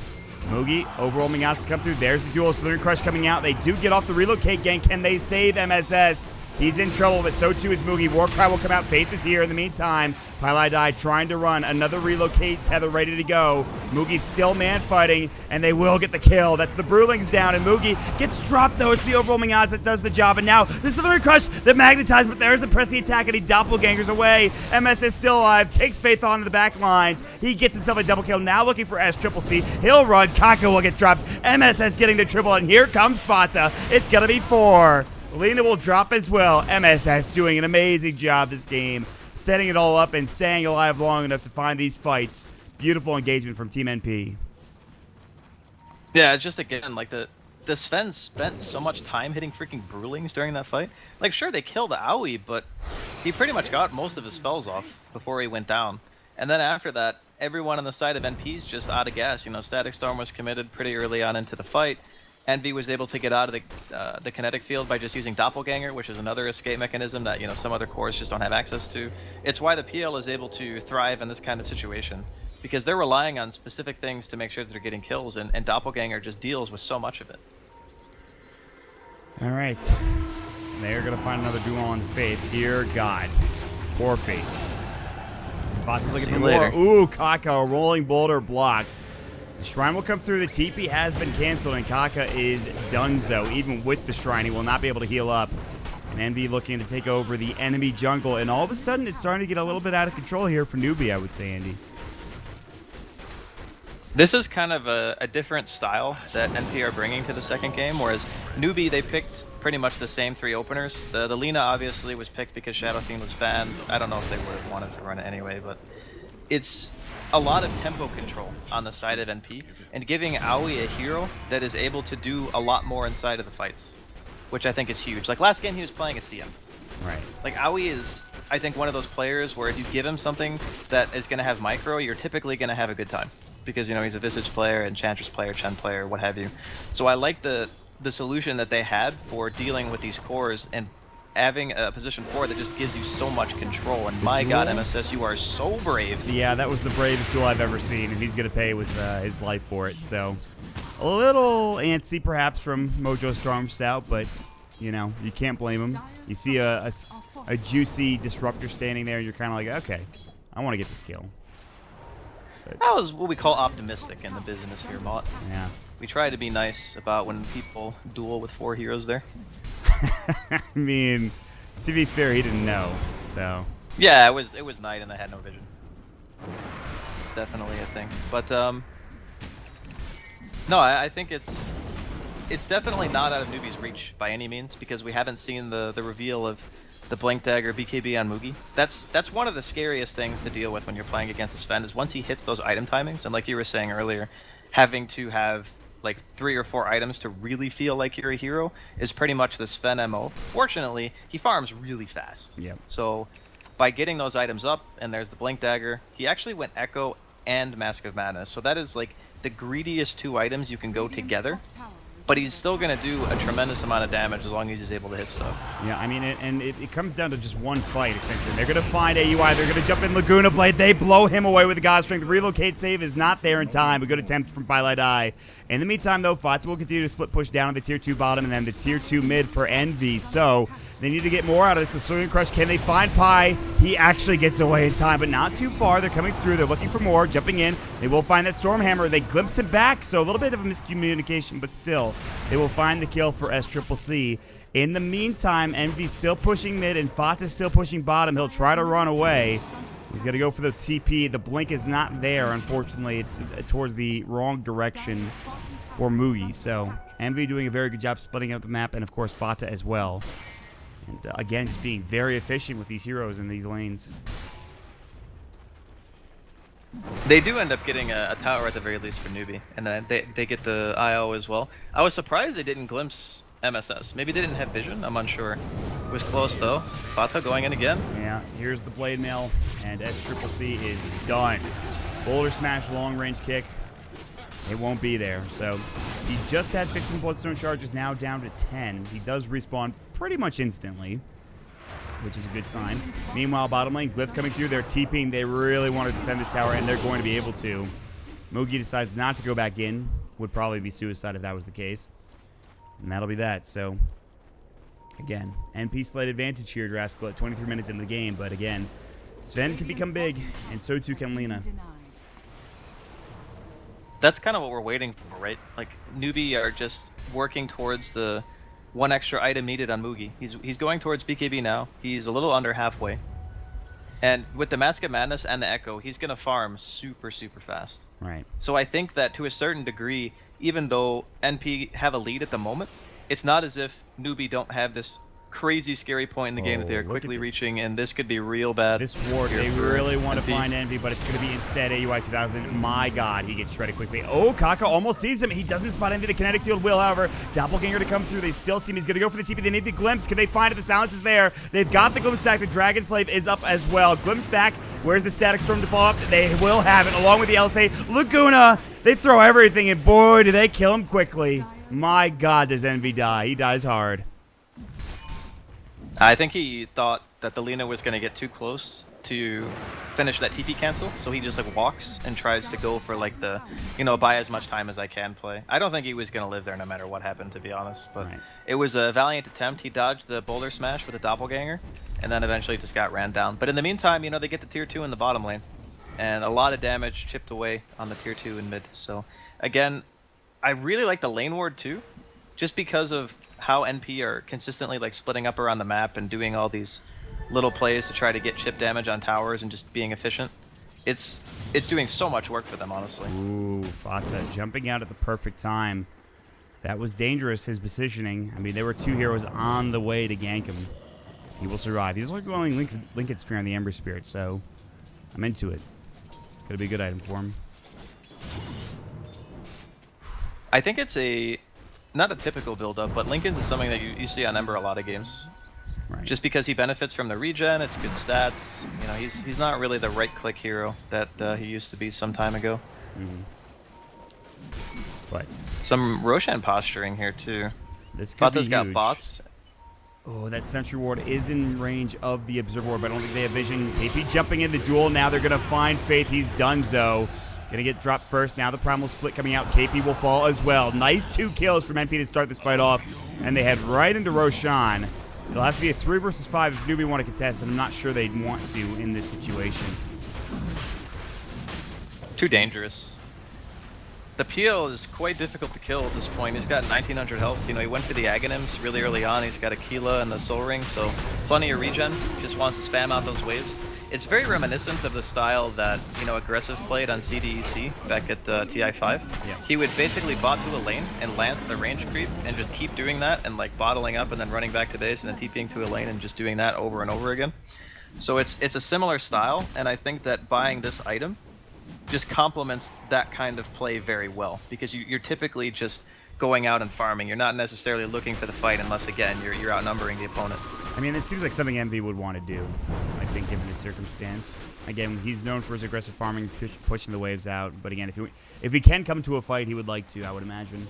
Mugi, overwhelming outs to come through. There's the duel. Slither Crush coming out. They do get off the relocate gang. Can they save MSS? He's in trouble, but so too is Mugi. Warcry will come out. Faith is here in the meantime. Piladai trying to run. Another relocate tether ready to go. Mugi's still man fighting, and they will get the kill. That's the Brewlings down, and Mugi gets dropped, though. It's the overwhelming odds that does the job. And now the Slither Crush, the magnetized, but there's the press the attack, and he doppelgangers away. MS is still alive. Takes Faith on to the back lines. He gets himself a double kill. Now looking for SCCC. He'll run. Kaka will get dropped. MSS getting the triple, and here comes Fata. It's going to be 4. Lena will drop as well. MSS doing an amazing job this game, setting it all up and staying alive long enough to find these fights. Beautiful engagement from Team NP. Yeah, just again, like the Sven spent so much time hitting freaking Brewlings during that fight. Like, sure, they killed Aoi, but he pretty much got most of his spells off before he went down. And then after that, everyone on the side of NP's just out of gas. You know, Static Storm was committed pretty early on into the fight. Envy was able to get out of the kinetic field by just using Doppelganger, which is another escape mechanism that some other cores just don't have access to. It's why the PL is able to thrive in this kind of situation, because they're relying on specific things to make sure that they're getting kills, and Doppelganger just deals with so much of it. All right. They're going to find another duel on Faith. Dear God. Poor Faith. Fox looking for more. Ooh, Kaka, rolling boulder blocked. The shrine will come through. The TP has been canceled, and Kaka is donezo. Even with the shrine, he will not be able to heal up. And Envy looking to take over the enemy jungle. And all of a sudden, it's starting to get a little bit out of control here for Newbee, I would say, Andy. This is kind of a different style that NP are bringing to the second game, whereas Newbee, they picked pretty much the same 3 openers. The Lina obviously was picked because Shadow Fiend was banned. I don't know if they would have wanted to run it anyway, but it's a lot of tempo control on the side of NP, and giving Aoi a hero that is able to do a lot more inside of the fights, which I think is huge. Like last game, he was playing a CM. Right. Like Aoi is, I think, one of those players where if you give him something that is going to have micro, you're typically going to have a good time. Because, he's a Visage player, Enchantress player, Chen player, what have you. So I like the solution that they had for dealing with these cores and having a position 4 that just gives you so much control. And my god, MSS, you are so brave. Yeah, that was the bravest duel I've ever seen, and he's going to pay with his life for it. So a little antsy perhaps from Mojo Stormstout, but, you can't blame him. You see a juicy Disruptor standing there, and you're kind of like, okay, I want to get this kill. That was what we call optimistic in the business here, Mott. Yeah. We try to be nice about when people duel with 4 heroes there. I mean, to be fair, he didn't know, so. Yeah, it was night and I had no vision. It's definitely a thing. But no, I think it's definitely not out of Newbee's reach by any means, because we haven't seen the reveal of the Blink Dagger BKB on Mugi. That's one of the scariest things to deal with when you're playing against a Sven, is once he hits those item timings, and like you were saying earlier, having to have like 3 or 4 items to really feel like you're a hero is pretty much the Sven MO. Fortunately, he farms really fast. Yep. So by getting those items up, and there's the Blink Dagger, he actually went Echo and Mask of Madness. So that is like the greediest 2 items you can go together. But he's still going to do a tremendous amount of damage as long as he's able to hit stuff. Yeah, I mean, it comes down to just one fight, essentially. They're going to find AUI. They're going to jump in Laguna Blade. They blow him away with the God Strength. The relocate save is not there in time. A good attempt from Pilot Eye. In the meantime, though, Fox will continue to split push down on the tier 2 bottom and then the tier 2 mid for Envy. So they need to get more out of this. The Soaring Crush, can they find Pi? He actually gets away in time, but not too far. They're coming through. They're looking for more, jumping in. They will find that Stormhammer. They glimpse him back, so a little bit of a miscommunication, but still, they will find the kill for SCCC. In the meantime, Envy's still pushing mid, and Fat is still pushing bottom. He'll try to run away. He's going to go for the TP. The blink is not there, unfortunately. It's towards the wrong direction for Mugi. So Envy doing a very good job splitting up the map, and of course Fata as well. And again, just being very efficient with these heroes in these lanes. They do end up getting a tower at the very least for Newbee, and then they get the IO as well. I was surprised they didn't glimpse MSS. Maybe they didn't have vision, I'm unsure. It was close though. Fata going in again. Yeah, here's the blade mail, and SCCC is done. Boulder smash, long range kick. It won't be there. So he just had 15 bloodstone charges, now down to 10. He does respawn pretty much instantly, which is a good sign. Meanwhile, bottom lane, Glyph coming through. They're TPing. They really want to defend this tower, and they're going to be able to. Mugi decides not to go back in. Would probably be suicide if that was the case. And that'll be that. So, again, NP slight advantage here, Draskell, at 23 minutes into the game. But again, Sven can become big, and so too can Lina. That's kind of what we're waiting for, right? Like, Newbee are just working towards the one extra item needed on Mugi. He's going towards BKB now. He's a little under halfway. And with the Mask of Madness and the Echo, he's going to farm super, super fast. Right. So I think that to a certain degree, even though NP have a lead at the moment, it's not as if Newbee don't have this crazy scary point in the game that they're quickly reaching, and this could be real bad. This ward, they really want to find Envy, but it's going to be instead AUI 2000. My god, he gets shredded quickly. Oh, Kaka almost sees him. He doesn't spot Envy. The kinetic field will, however. Doppelganger to come through. They still see him. He's going to go for the TP. They need the glimpse. Can they find it? The silence is there. They've got the glimpse back. The Dragon Slave is up as well. Glimpse back. Where's the Static Storm to fall up? They will have it, along with the LSA. Laguna, they throw everything, and boy, do they kill him quickly. My God, does Envy die? He dies hard. I think he thought that the Lina was going to get too close to finish that TP cancel, so he just like walks and tries to go for like the, buy as much time as I can play. I don't think he was going to live there no matter what happened, to be honest, but Right. It was a valiant attempt. He dodged the boulder smash with a doppelganger, and then eventually just got ran down. But in the meantime, they get the tier 2 in the bottom lane, and a lot of damage chipped away on the tier 2 in mid. So again, I really like the lane ward too, just because of how NP are consistently like splitting up around the map and doing all these little plays to try to get chip damage on towers and just being efficient. It's doing so much work for them, honestly. Ooh, Fata jumping out at the perfect time. That was dangerous, his positioning. I mean, there were 2 heroes on the way to gank him. He will survive. He's only going Lincoln Sphere on the Ember Spirit, so I'm into it. It's going to be a good item for him. I think it's not a typical build-up, but Lincoln's is something that you see on Ember a lot of games. Right. Just because he benefits from the regen, it's good stats. He's not really the right-click hero that he used to be some time ago. Mm-hmm. But Some Roshan posturing here too. this could Fata's be got huge. bots. Oh, that Sentry Ward is in range of the Observer Ward, but I don't think they have vision. KP jumping in the duel. Now they're going to find Faith. He's donezo. Going to get dropped first. Now the Primal Split coming out. KP will fall as well. Nice 2 kills from NP to start this fight off. And they head right into Roshan. It'll have to be a 3 versus 5 if Newbee want to contest, and I'm not sure they'd want to in this situation. Too dangerous. The PL is quite difficult to kill at this point. He's got 1900 health. He went for the Aghanims really early on. He's got Aquila and the Soul Ring, so plenty of regen. Just wants to spam out those waves. It's very reminiscent of the style that, Aggressive played on CDEC back at TI5. Yeah. He would basically bot to a lane and lance the range creep and just keep doing that and like bottling up and then running back to base and then TPing to a lane and just doing that over and over again. So it's a similar style, and I think that buying this item just complements that kind of play very well, because you're typically just going out and farming. You're not necessarily looking for the fight unless, again, you're outnumbering the opponent. I mean, it seems like something Envy would want to do, I think, given this circumstance. Again, he's known for his aggressive farming, pushing the waves out. But again, if he can come to a fight, he would like to, I would imagine.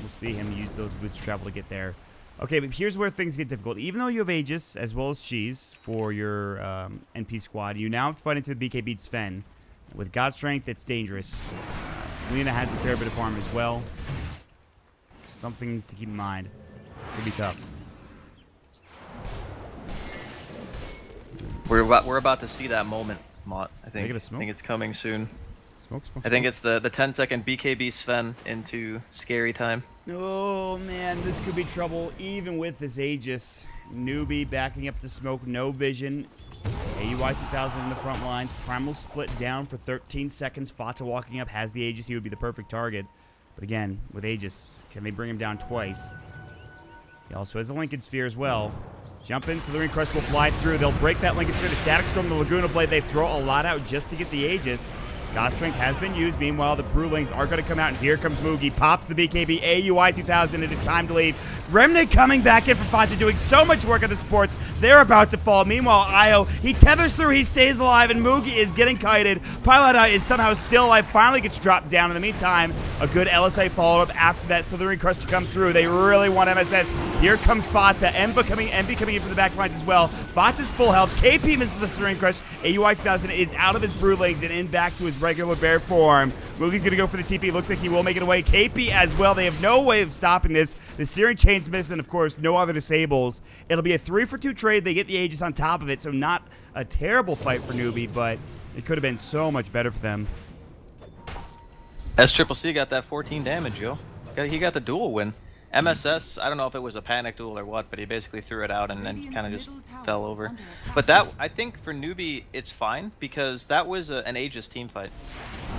We'll see him use those boots of travel to get there. Okay, but here's where things get difficult. Even though you have Aegis as well as Cheese for your NP squad, you now have to fight into the BK beat Sven. With God Strength, it's dangerous. Lina has a fair bit of farm as well. Some things to keep in mind. It's going to be tough. We're about to see that moment, Mott. I think. Make it a smoke? I think it's coming soon. Smoke, smoke, I think smoke. it's the 10-second BKB Sven into scary time. Oh, man, this could be trouble even with this Aegis. Newbee backing up to smoke, no vision. AUI 2000 in the front lines. Primal Split down for 13 seconds. Fata walking up has the Aegis. He would be the perfect target. But again, with Aegis, can they bring him down twice? He also has a Lincoln Sphere as well. Jump in, Slithering Crush will fly through. They'll break that Lincoln Sphere. The Static Storm, the Laguna Blade, they throw a lot out just to get the Aegis. God Strength has been used. Meanwhile, the Brewlings are going to come out, and here comes Moogie. Pops the BKB. AUI 2000. It is time to leave. Remnant coming back in for Fata, doing so much work on the supports. They're about to fall. Meanwhile, Io, he tethers through. He stays alive, and Moogie is getting kited. Pilot is somehow still alive. Finally gets dropped down. In the meantime, a good LSA followed up after that Slithering Crush to come through. They really want MSS. Here comes Fata. Envy coming in from the back lines as well. Fata's full health. KP misses the Slithering Crush. AUI 2000 is out of his Brewlings and in back to his regular bear form. Moogie's going to go for the TP. Looks like he will make it away. KP as well. They have no way of stopping this. The Searing Chain's missed, and of course, no other disables. It'll be a 3-for-2 trade. They get the Aegis on top of it, so not a terrible fight for Newbee, but it could have been so much better for them. SCCC got that 14 damage, yo. He got the duel win. MSS, I don't know if it was a panic duel or what, but he basically threw it out and then kind of just fell over. But that, I think for Newbee, it's fine, because that was an Aegis team fight.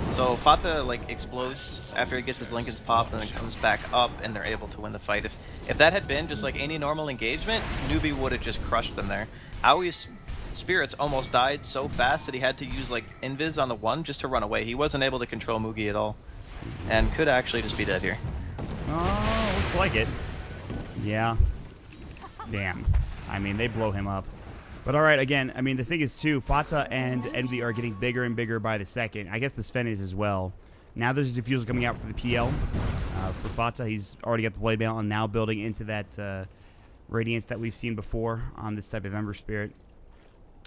So Fata like explodes after he gets his Lincoln's popped and then comes back up, and they're able to win the fight. If that had been just like any normal engagement, Newbee would have just crushed them there. Aui's spirits almost died so fast that he had to use like Invis on the one just to run away. He wasn't able to control Moogie at all, and could actually just be dead here. Oh, looks like it. Yeah. Damn. I mean, they blow him up. But all right, again, I mean, the thing is, too, Fata and Envy are getting bigger and bigger by the second. I guess the Sven is as well. Now there's a Diffusal coming out for the PL. For Fata, he's already got the Blade Mail and now building into that Radiance that we've seen before on this type of Ember Spirit.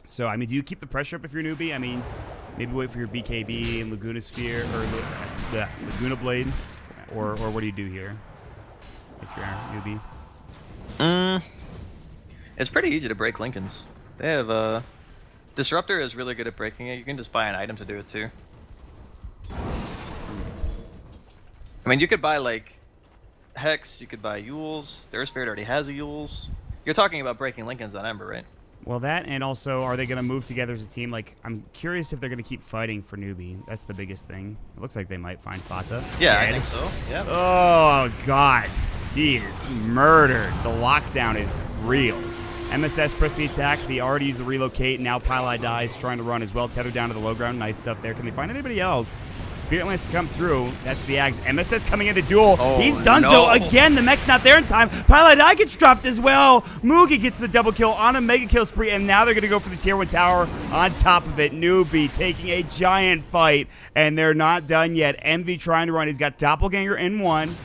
So, I mean, do you keep the pressure up if you're Newbee? I mean, maybe wait for your BKB and Laguna Sphere, or Laguna Blade, or what do you do here if you're Newbee? It's pretty easy to break Lincolns. They have Disruptor is really good at breaking it. You can just buy an item to do it too. I mean, you could buy like Hex, you could buy Yules. Their Spirit already has a Yules. You're talking about breaking Lincolns on Ember, right? Well, that, and also, are they going to move together as a team? Like, I'm curious if they're going to keep fighting for Newbee. That's the biggest thing. It looks like they might find Fata. Yeah, Dead. I think so. Yeah. Oh, God. He is murdered. The lockdown is real. MSS pressed the attack. They already used the relocate. Now Pili dies, trying to run as well. Tethered down to the low ground. Nice stuff there. Can they find anybody else? Spirit Lance to come through. That's the Ags. MSS coming in the duel. Oh, He's done no. so again. The mech's not there in time. Pili Die gets dropped as well. Mugi gets the double kill on a mega kill spree, and now they're going to go for the tier 1 tower on top of it. Newbee taking a giant fight, and they're not done yet. Envy trying to run. He's got Doppelganger in one.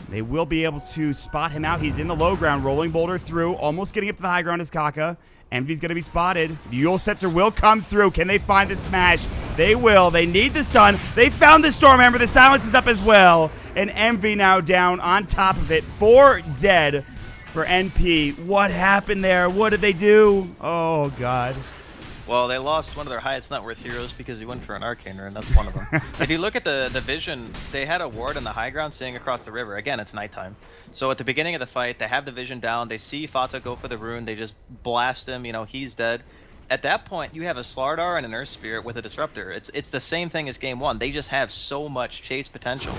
They will be able to spot him out. He's in the low ground, rolling boulder through, almost getting up to the high ground as Kaka. Envy's going to be spotted. The Yule Scepter will come through. Can they find the smash? They will. They need the stun. They found the Stormhammer. The silence is up as well. And Envy now down on top of it. 4 dead for NP. What happened there? What did they do? Oh, God. Well, they lost one of their highest net worth heroes because he went for an Arcaner, and that's one of them. If you look at the vision, they had a ward in the high ground seeing across the river. Again, it's nighttime. So at the beginning of the fight, they have the vision down. They see Fata go for the rune. They just blast him. You know, he's dead. At that point, you have a Slardar and an Earth Spirit with a Disruptor. It's the same thing as game 1. They just have so much chase potential.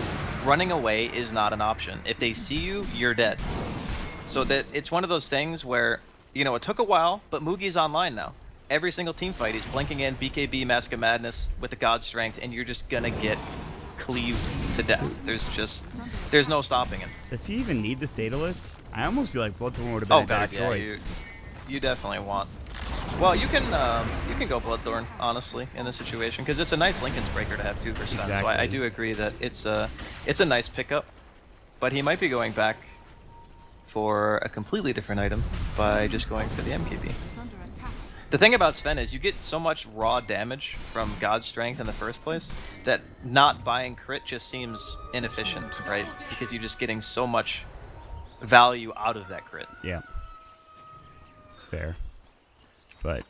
Running away is not an option. If they see you, you're dead. So that it's one of those things where, you know, it took a while, but Mugi's online now. Every single team fight, he's blinking in BKB, Mask of Madness with the God Strength, and you're just gonna get cleaved to death. There's no stopping him. Does he even need this Daedalus? I almost feel like Bloodthorn would have been a better choice. You definitely want. Well, you can go Bloodthorn, honestly, in this situation, because it's a nice Lincoln's Breaker to have 2%. Exactly. So I do agree that it's a nice pickup, but he might be going back for a completely different item by just going for the MKB. The thing about Sven is you get so much raw damage from God Strength in the first place that not buying crit just seems inefficient, right? Because you're just getting so much value out of that crit. Yeah. It's fair. But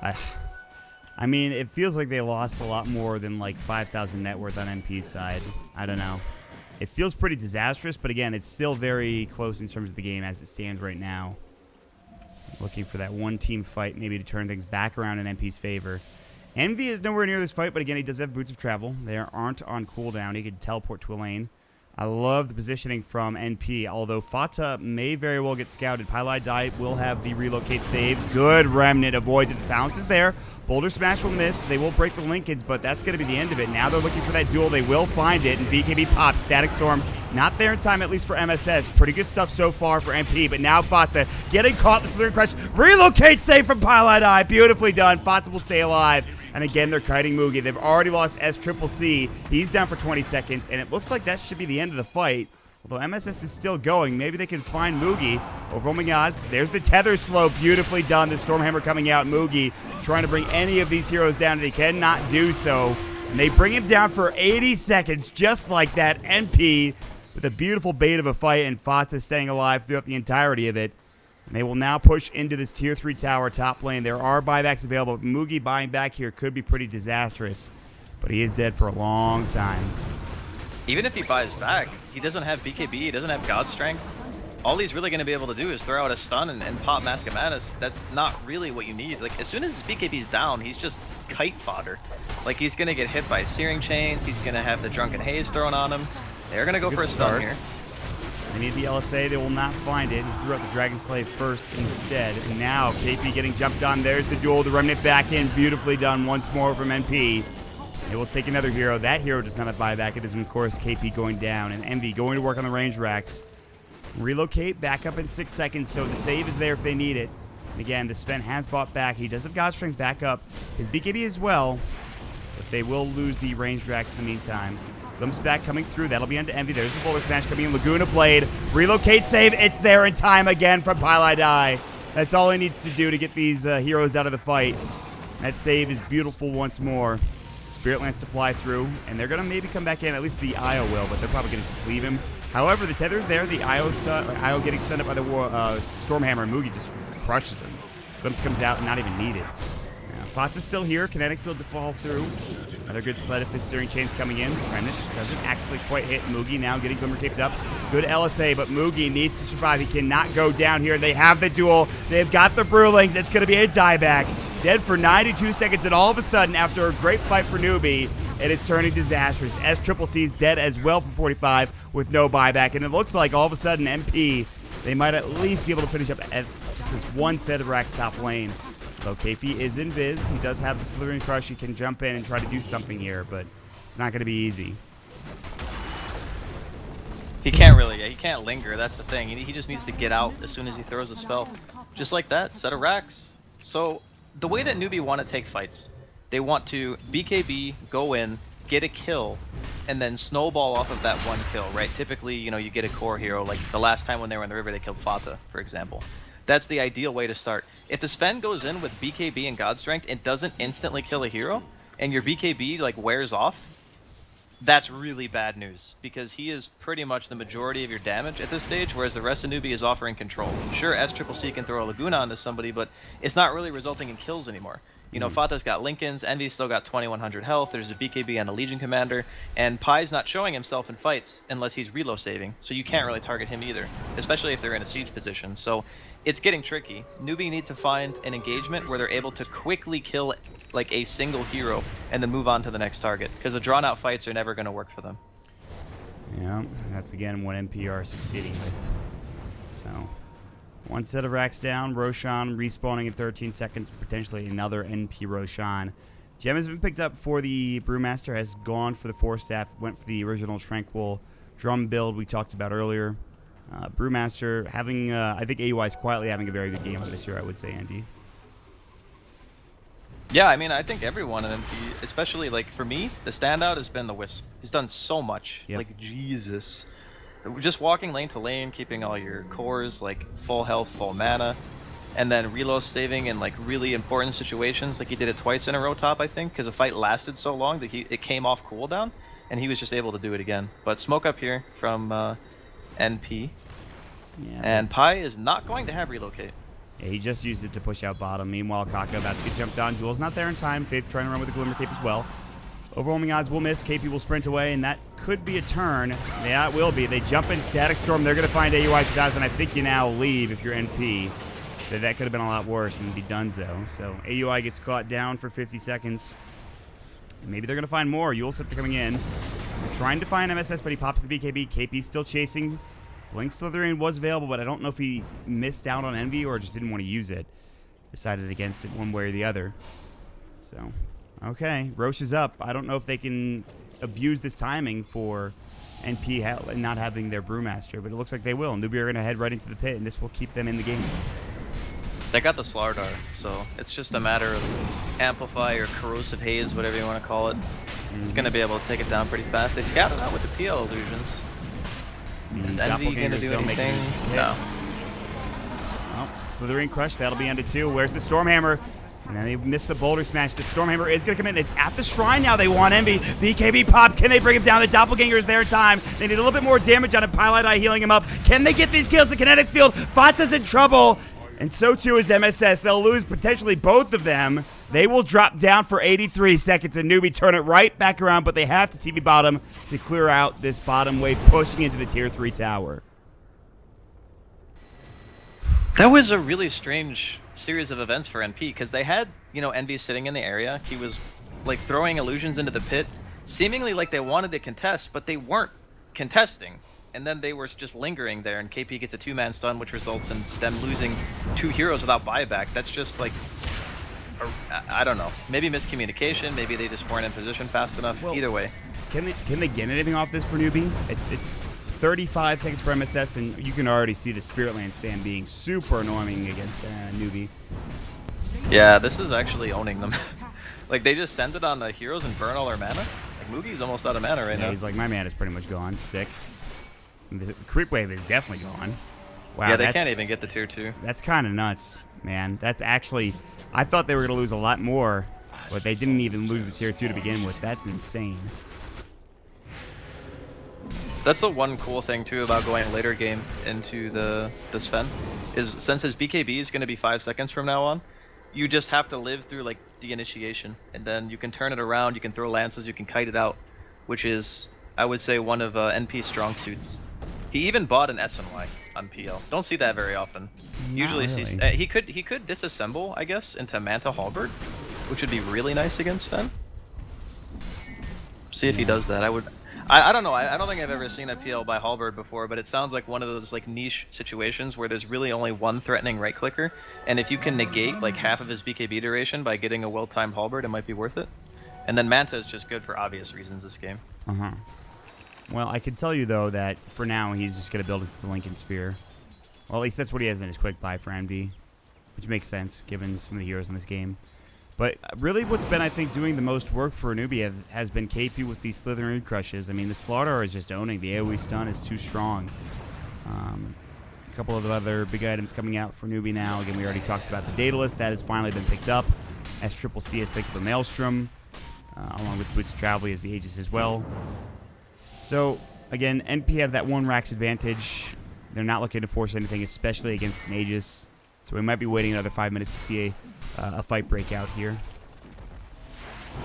I mean, it feels like they lost a lot more than like 5,000 net worth on NP's side. I don't know. It feels pretty disastrous, but again, it's still very close in terms of the game as it stands right now. Looking for that one-team fight, maybe to turn things back around in NP's favor. Envy is nowhere near this fight, but again, he does have Boots of Travel. They aren't on cooldown. He could teleport to a lane. I love the positioning from NP, although Fata may very well get scouted. Pili Die will have the relocate save. Good Remnant avoids it. The silence is there. Boulder Smash will miss. They will break the Lincolns, but that's going to be the end of it. Now they're looking for that duel. They will find it, and BKB pops. Static Storm not there in time, at least for MSS. Pretty good stuff so far for MP, but now Fata getting caught. The Slithering Crush. Relocate save from Pili Die. Beautifully done. Fata will stay alive. And again, they're kiting Mugi. They've already lost SCCC. He's down for 20 seconds, and it looks like that should be the end of the fight. Although MSS is still going, maybe they can find Mugi. Overwhelming odds. There's the tether slope. Beautifully done. The Stormhammer coming out. Mugi trying to bring any of these heroes down. They cannot do so. And they bring him down for 80 seconds, just like that. NP with a beautiful bait of a fight, and Fata staying alive throughout the entirety of it. And they will now push into this tier 3 tower top lane. There are buybacks available. Mugi buying back here could be pretty disastrous, but he is dead for a long time. Even if he buys back, he doesn't have BKB, he doesn't have God Strength. All he's really going to be able to do is throw out a stun and pop Mask of Madness. That's not really what you need. Like, as soon as his BKB's down, he's just kite fodder. Like, he's going to get hit by Searing Chains, he's going to have the Drunken Haze thrown on him. They're going to go for a stun here. They need the LSA. They will not find it. He threw out the Dragon Slave first instead. And now KP getting jumped on. There's the duel. The Remnant back in. Beautifully done once more from NP. They will take another hero. That hero does not have buyback. It is, of course, KP going down. And Envy going to work on the range racks. Relocate back up in 6 seconds. So the save is there if they need it. And again, the Sven has bought back. He does have God Strength back up. His BKB as well. But they will lose the range racks in the meantime. Glimpse back coming through. That'll be into Envy. There's the Boulder Smash coming in. Laguna Blade. Relocate save. It's there in time again from Pile Die. That's all he needs to do to get these heroes out of the fight. That save is beautiful once more. Spirit Lance to fly through, and they're going to maybe come back in. At least the Io will, but they're probably going to leave him. However, the tether's there. The Io getting stunned up by the Stormhammer, and Mugi just crushes him. Glimpse comes out and not even needed. Fata's still here. Kinetic Field to fall through. Another good Sleight of Fist Searing Chains coming in. Remnant doesn't actually quite hit. Mugi now getting Glimmer Caped up. Good LSA, but Mugi needs to survive. He cannot go down here. They have the duel. They've got the Brewlings. It's going to be a dieback. Dead for 92 seconds, and all of a sudden, after a great fight for Newbee, it is turning disastrous. SCCC's dead as well for 45 with no buyback, and it looks like all of a sudden MP, they might at least be able to finish up at just this one set of racks top lane. So KP is in Viz. He does have the Slithering Crush. He can jump in and try to do something here, but it's not going to be easy. He can't really, he can't linger. That's the thing. He just needs to get out as soon as he throws a spell. Just like that, set of racks. So the way that Newbee want to take fights, they want to BKB, go in, get a kill, and then snowball off of that one kill, right? Typically, you know, you get a core hero, like the last time when they were in the river, they killed Fata, for example. That's the ideal way to start. If the Sven goes in with BKB and God Strength and doesn't instantly kill a hero, and your BKB like wears off, that's really bad news, because he is pretty much the majority of your damage at this stage, whereas the rest of Newbee is offering control. Sure, SCCC can throw a Laguna onto somebody, but it's not really resulting in kills anymore. You know, Fata's got Lincolns, Envy's still got 2100 health, there's a BKB and a Legion Commander, and Pai's not showing himself in fights unless he's reload saving, so you can't really target him either, especially if they're in a siege position. So it's getting tricky. Newbee need to find an engagement where they're able to quickly kill like a single hero and then move on to the next target, because the drawn out fights are never going to work for them. Yeah, that's again what MP are succeeding with. So, one set of racks down, Roshan respawning in 13 seconds, potentially another NP Roshan. Gem has been picked up for the Brewmaster, has gone for the Force Staff, went for the original Tranquil drum build we talked about earlier. Brewmaster having, I think AUI is quietly having a very good game this year, I would say, Andy. Yeah, I mean, I think everyone in MP, especially like for me, the standout has been the Wisp. He's done so much. Yep. Like, Jesus. Just walking lane to lane, keeping all your cores like full health, full mana, and then reload saving in like really important situations. Like he did it twice in a row top, I think, because the fight lasted so long that it came off cooldown, and he was just able to do it again. But smoke up here from NP. Yeah, and Pai is not going to have relocate. Yeah, he just used it to push out bottom. Meanwhile, Kaka about to get jumped on. Duel's not there in time. Faith trying to run with the Glimmer Cape as well. Overwhelming odds will miss. KP will sprint away, and that could be a turn. Yeah, it will be. They jump in Static Storm. They're going to find AUI 2000. I think you now leave if you're NP. So that could have been a lot worse and be donezo. So AUI gets caught down for 50 seconds. Maybe they're going to find more. Yule Scepter coming in. They're trying to find MSS, but he pops the BKB. KP's still chasing. Blink Slithering was available, but I don't know if he missed out on Envy or just didn't want to use it. Decided against it one way or the other. So, okay. Roche is up. I don't know if they can abuse this timing for NP not having their Brewmaster, but it looks like they will. Newbee are going to head right into the pit, and this will keep them in the game. They got the Slardar, so it's just a matter of Amplify or Corrosive Haze, whatever you want to call it. It's going to be able to take it down pretty fast. They scouted out with the TL illusions. Is Envy going to do anything? No. Well, Slithering Crush, that'll be ended too. Where's the Stormhammer? And then they missed the Boulder Smash. The Stormhammer is going to come in. It's at the Shrine now. They want Envy. BKB popped. Can they bring him down? The Doppelganger is there in time. They need a little bit more damage on him. Pilot Eye healing him up. Can they get these kills? The Kinetic Field. Fata's in trouble. And so too is MSS. They'll lose potentially both of them. They will drop down for 83 seconds, and Newbee turn it right back around, but they have to TV bottom to clear out this bottom wave, pushing into the Tier 3 tower. That was a really strange series of events for NP, because they had, you know, Envy sitting in the area. He was, like, throwing illusions into the pit, seemingly like they wanted to contest, but they weren't contesting. And then they were just lingering there, and KP gets a two-man stun, which results in them losing 2 heroes without buyback. That's just, like, I don't know. Maybe miscommunication. Maybe they just weren't in position fast enough. Well, either way. Can they get anything off this for Newbee? It's 35 seconds for MSS, and you can already see the Spirit Land spam being super annoying against Newbee. Yeah, this is actually owning them. Like, they just send it on the heroes and burn all their mana. Like, Mugi's almost out of mana right Yeah, now. he's like, my mana's pretty much gone. Sick. The creep wave is definitely gone. Wow, Yeah, they can't even get the tier 2. That's kind of nuts, man. That's actually... I thought they were going to lose a lot more, but they didn't even lose the tier 2 to begin with. That's insane. That's the one cool thing too about going later game into the Sven, is since his BKB is going to be 5 seconds from now on, you just have to live through like the initiation, and then you can turn it around, you can throw lances, you can kite it out, which is, I would say, one of NP's strong suits. He even bought an SNY on PL. Don't see that very often. Usually really. he could disassemble, I guess, into Manta Halberd, which would be really nice against Sven. See if he does that. I don't know. I don't think I've ever seen a PL by Halberd before, but it sounds like one of those like niche situations where there's really only one threatening right clicker, and if you can negate like half of his BKB duration by getting a well-timed Halberd, it might be worth it. And then Manta is just good for obvious reasons this game. Uh-huh. Well, I can tell you, though, that for now, he's just going to build into the Lincoln Sphere. Well, at least that's what he has in his quick buy for Envy, which makes sense, given some of the heroes in this game. But really what's been, I think, doing the most work for Newbee has been KP with these Slithering Crushes. I mean, the Slaughter is just owning. The AoE stun is too strong. A couple of other big items coming out for Newbee now. Again, we already talked about the Daedalus. That has finally been picked up. SCCC has picked up the Maelstrom, along with Boots of Travel. He has the Aegis as well. So, again, NP have that 1 Rax advantage. They're not looking to force anything, especially against an Aegis. So we might be waiting another 5 minutes to see a fight break out here.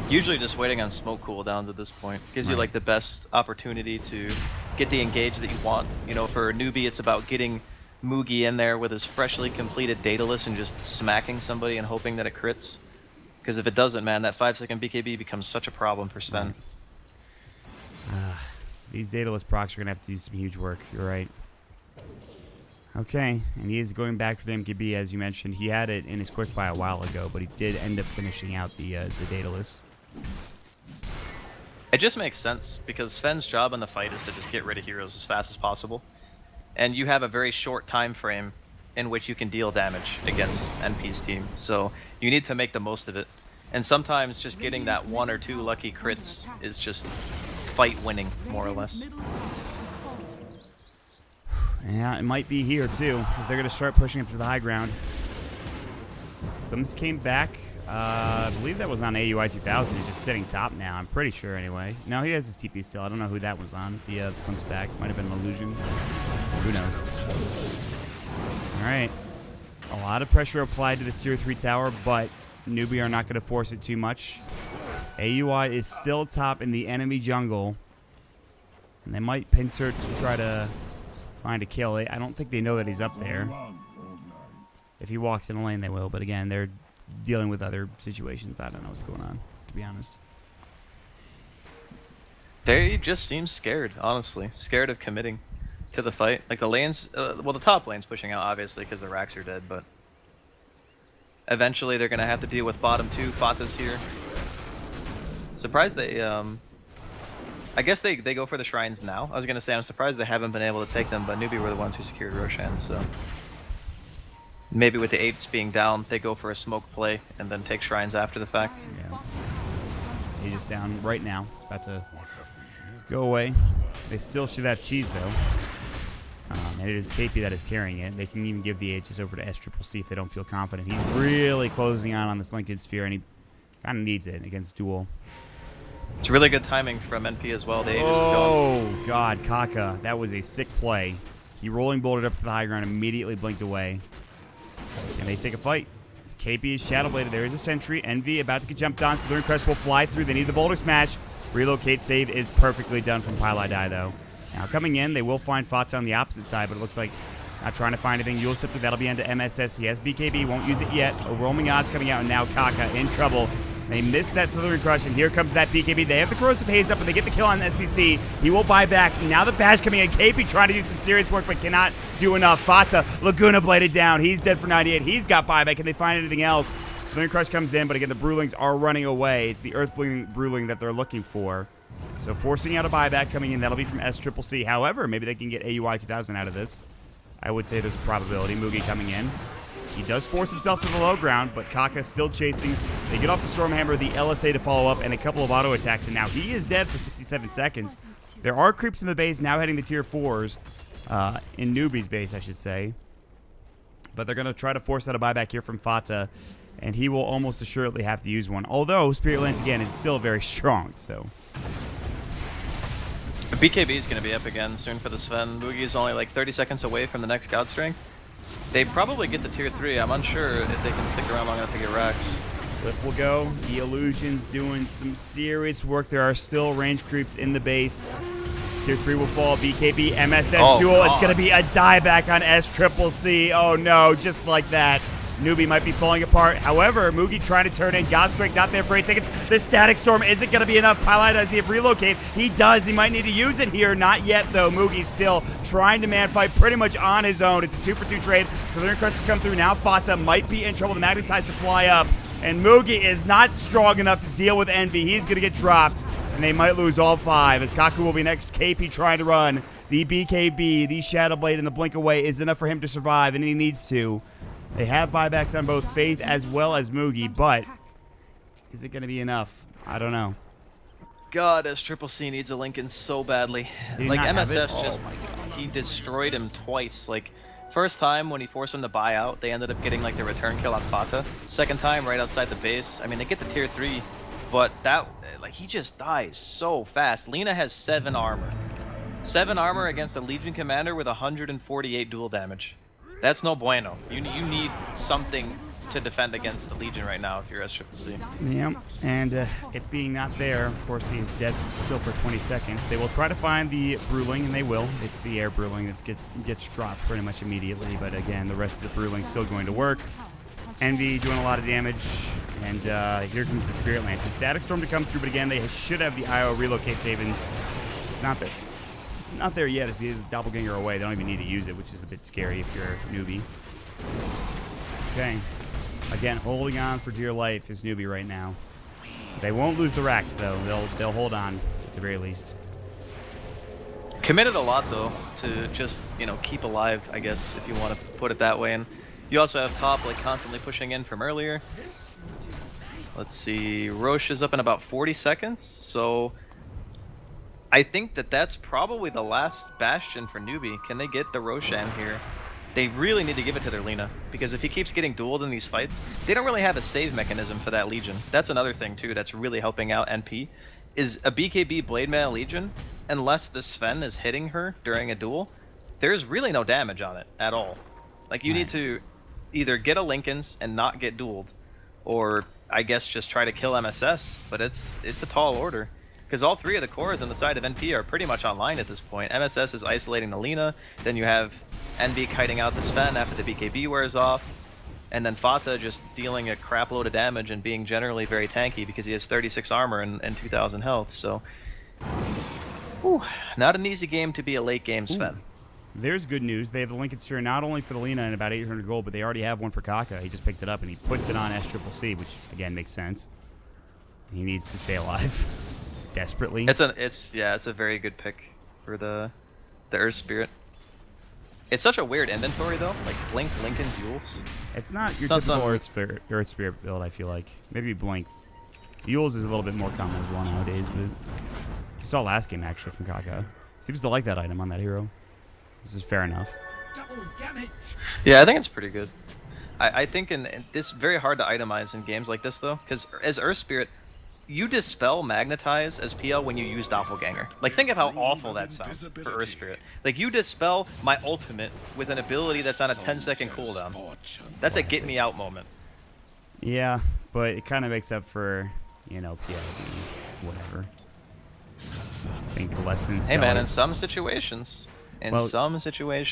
Usually just waiting on smoke cooldowns at this point. Gives you Right. like the best opportunity to get the engage that you want. You know, for Newbee, it's about getting Mugi in there with his freshly completed Daedalus and just smacking somebody and hoping that it crits. Because if it doesn't, man, that 5-second BKB becomes such a problem for Sven. These Daedalus procs are going to have to do some huge work. You're right. Okay, and he is going back for the MKB, as you mentioned. He had it in his quick buy a while ago, but he did end up finishing out the Daedalus. It just makes sense, because Sven's job in the fight is to just get rid of heroes as fast as possible. And you have a very short time frame in which you can deal damage against NP's team. So you need to make the most of it. And sometimes just getting that 1 or 2 lucky crits is just fight winning, more or less. Yeah, it might be here, too, because they're going to start pushing up to the high ground. Thumbs came back. I believe that was on AUI 2000. He's just sitting top now. I'm pretty sure, anyway. No, he has his TP still. I don't know who that was on. The comes back. Might have been an illusion. Who knows? All right. A lot of pressure applied to this tier 3 tower, but Newbee are not going to force it too much. AUI is still top in the enemy jungle, and they might pincer to try to find a kill. I don't think they know that he's up there. If he walks in a lane, they will. But again, they're dealing with other situations. I don't know what's going on, to be honest. They just seem scared, honestly. Scared of committing to the fight. Like the lanes, well, the top lane's pushing out, obviously, because the racks are dead, but eventually they're going to have to deal with bottom 2. Fata's here. Surprised they, I guess they go for the shrines now. I was going to say, I'm surprised they haven't been able to take them, but Newbee were the ones who secured Roshan, so maybe with the 8s being down, they go for a smoke play and then take shrines after the fact. Yeah. He's just down right now. It's about to go away. They still should have cheese, though. And it is KP that is carrying it. They can even give the Aegis over to SCCC if they don't feel confident. He's really closing on this Lincoln Sphere, and he kind of needs it against Duel. It's really good timing from NP as well. The Aegis is gone. Oh, God, Kaka. That was a sick play. He rolling bolted up to the high ground, immediately blinked away. And they take a fight. KP is Shadowbladed. There is a sentry. Envy about to get jumped on. Slithering Crest will fly through. They need the boulder smash. Relocate save is perfectly done from Pylai Die, though. Now coming in, they will find Fata on the opposite side, but it looks like not trying to find anything. Yule Scepter, that'll be into MSS. He has BKB, won't use it yet. Overwhelming odds coming out, and now Kaka in trouble. They missed that Slithering Crush, and here comes that BKB. They have the Corrosive Haze up, and they get the kill on SCC. He will buy back. Now the bash coming in. KP trying to do some serious work, but cannot do enough. Fata, Laguna bladed down. He's dead for 98. He's got buyback. Can they find anything else? Slithering Crush comes in, but again, the Brewlings are running away. It's the Brewling that they're looking for. So forcing out a buyback coming in. That'll be from SCCC. However, maybe they can get AUI 2000 out of this. I would say there's a probability. Mugi coming in. He does force himself to the low ground, but Kaka still chasing. They get off the Stormhammer, the LSA to follow up, and a couple of auto attacks, and now he is dead for 67 seconds. There are creeps in the base now heading to tier 4s, in Newbee's base, I should say. But they're going to try to force out a buyback here from Fata, and he will almost assuredly have to use one. Although Spirit Lance, again, is still very strong, so... BKB is going to be up again soon for the Sven. Mugi is only like 30 seconds away from the next God Strength. They probably get the tier 3. I'm unsure if they can stick around long enough to get racks. Flip will go. The Illusion's doing some serious work. There are still range creeps in the base. Tier 3 will fall. BKB, MSS duel. God. It's going to be a dieback on SCCC. Oh no, just like that. Newbee might be falling apart. However, Mugi trying to turn in. God Strength not there for 8 seconds. The Static Storm isn't going to be enough. Pylai, does he have relocate? He does. He might need to use it here. Not yet, though. Mugi's still trying to man fight pretty much on his own. It's a 2-for-2 trade. Southern Crest to come through. Now Fata might be in trouble. The Magnetize to fly up. And Mugi is not strong enough to deal with Envy. He's going to get dropped. And they might lose all 5 as Kaku will be next. KP trying to run. The BKB, the Shadow Blade, and the Blink Away is enough for him to survive, and he needs to. They have buybacks on both Faith as well as Mugi, but is it going to be enough? I don't know. God, SCCC needs a Lincoln so badly. Did he Like, not have it? MSS Oh just, my God. he destroyed him twice. Like, first time when he forced him to buy out, they ended up getting, like, the return kill on Fata. Second time, right outside the base. I mean, they get the tier 3, but that, like, he just dies so fast. Lina has 7 armor. 7 armor against a Legion commander with 148 dual damage. That's no bueno. You need something to defend against the Legion right now if you're SCCC. Yeah, and it being not there, of course, he's dead still for 20 seconds. They will try to find the Bruling, and they will. It's the air Bruling that gets dropped pretty much immediately, but again, the rest of the Bruling's still going to work. Envy doing a lot of damage, and here comes the Spirit Lance. The Static Storm to come through, but again, they should have the IO relocate save, and it's not there. Not there yet as he is doppelganger away. They don't even need to use it, which is a bit scary if you're a Newbie. Okay. Again, holding on for dear life is Newbie right now. They won't lose the racks, though. They'll hold on at the very least. Committed a lot, though, to just, you know, keep alive, I guess, if you want to put it that way. And you also have top, like, constantly pushing in from earlier. Let's see. Roche is up in about 40 seconds, so... I think that's probably the last bastion for Newbee. Can they get the Roshan here? They really need to give it to their Lina, because if he keeps getting dueled in these fights, they don't really have a save mechanism for that Legion. That's another thing, too, that's really helping out NP, is a BKB Blade Mail Legion, unless the Sven is hitting her during a duel, there's really no damage on it at all. Like, you need to either get a Lincoln's and not get dueled, or, I guess, just try to kill MSS, but it's a tall order. Because all 3 of the cores on the side of NP are pretty much online at this point. MSS is isolating the Lina, then you have NB kiting out the Sven after the BKB wears off, and then Fata just dealing a crap load of damage and being generally very tanky because he has 36 armor and 2,000 health, so... Whew, not an easy game to be a late game Sven. There's good news. They have the Lincoln Sphere not only for the Lina and about 800 gold, but they already have one for Kaka. He just picked it up and he puts it on SCCC, which, again, makes sense. He needs to stay alive. Desperately. It's a very good pick for the Earth Spirit. It's such a weird inventory though, like Blink, Lincoln, Yules. It's not your typical Earth Spirit build, I feel like. Maybe Blink. Yules is a little bit more common as well nowadays, but you saw last game actually from Kaka. Seems to like that item on that hero. This is fair enough. Yeah, I think it's pretty good. I think in this very hard to itemize in games like this though, because as Earth Spirit, you dispel Magnetize as PL when you use Doppelganger. Like, think of how awful that sounds for Earth Spirit. Like, you dispel my ultimate with an ability that's on a 10-second cooldown. That's a get me out moment. Yeah, but it kind of makes up for, you know, PLD, whatever. I think less than stellar. Hey man, in some situations.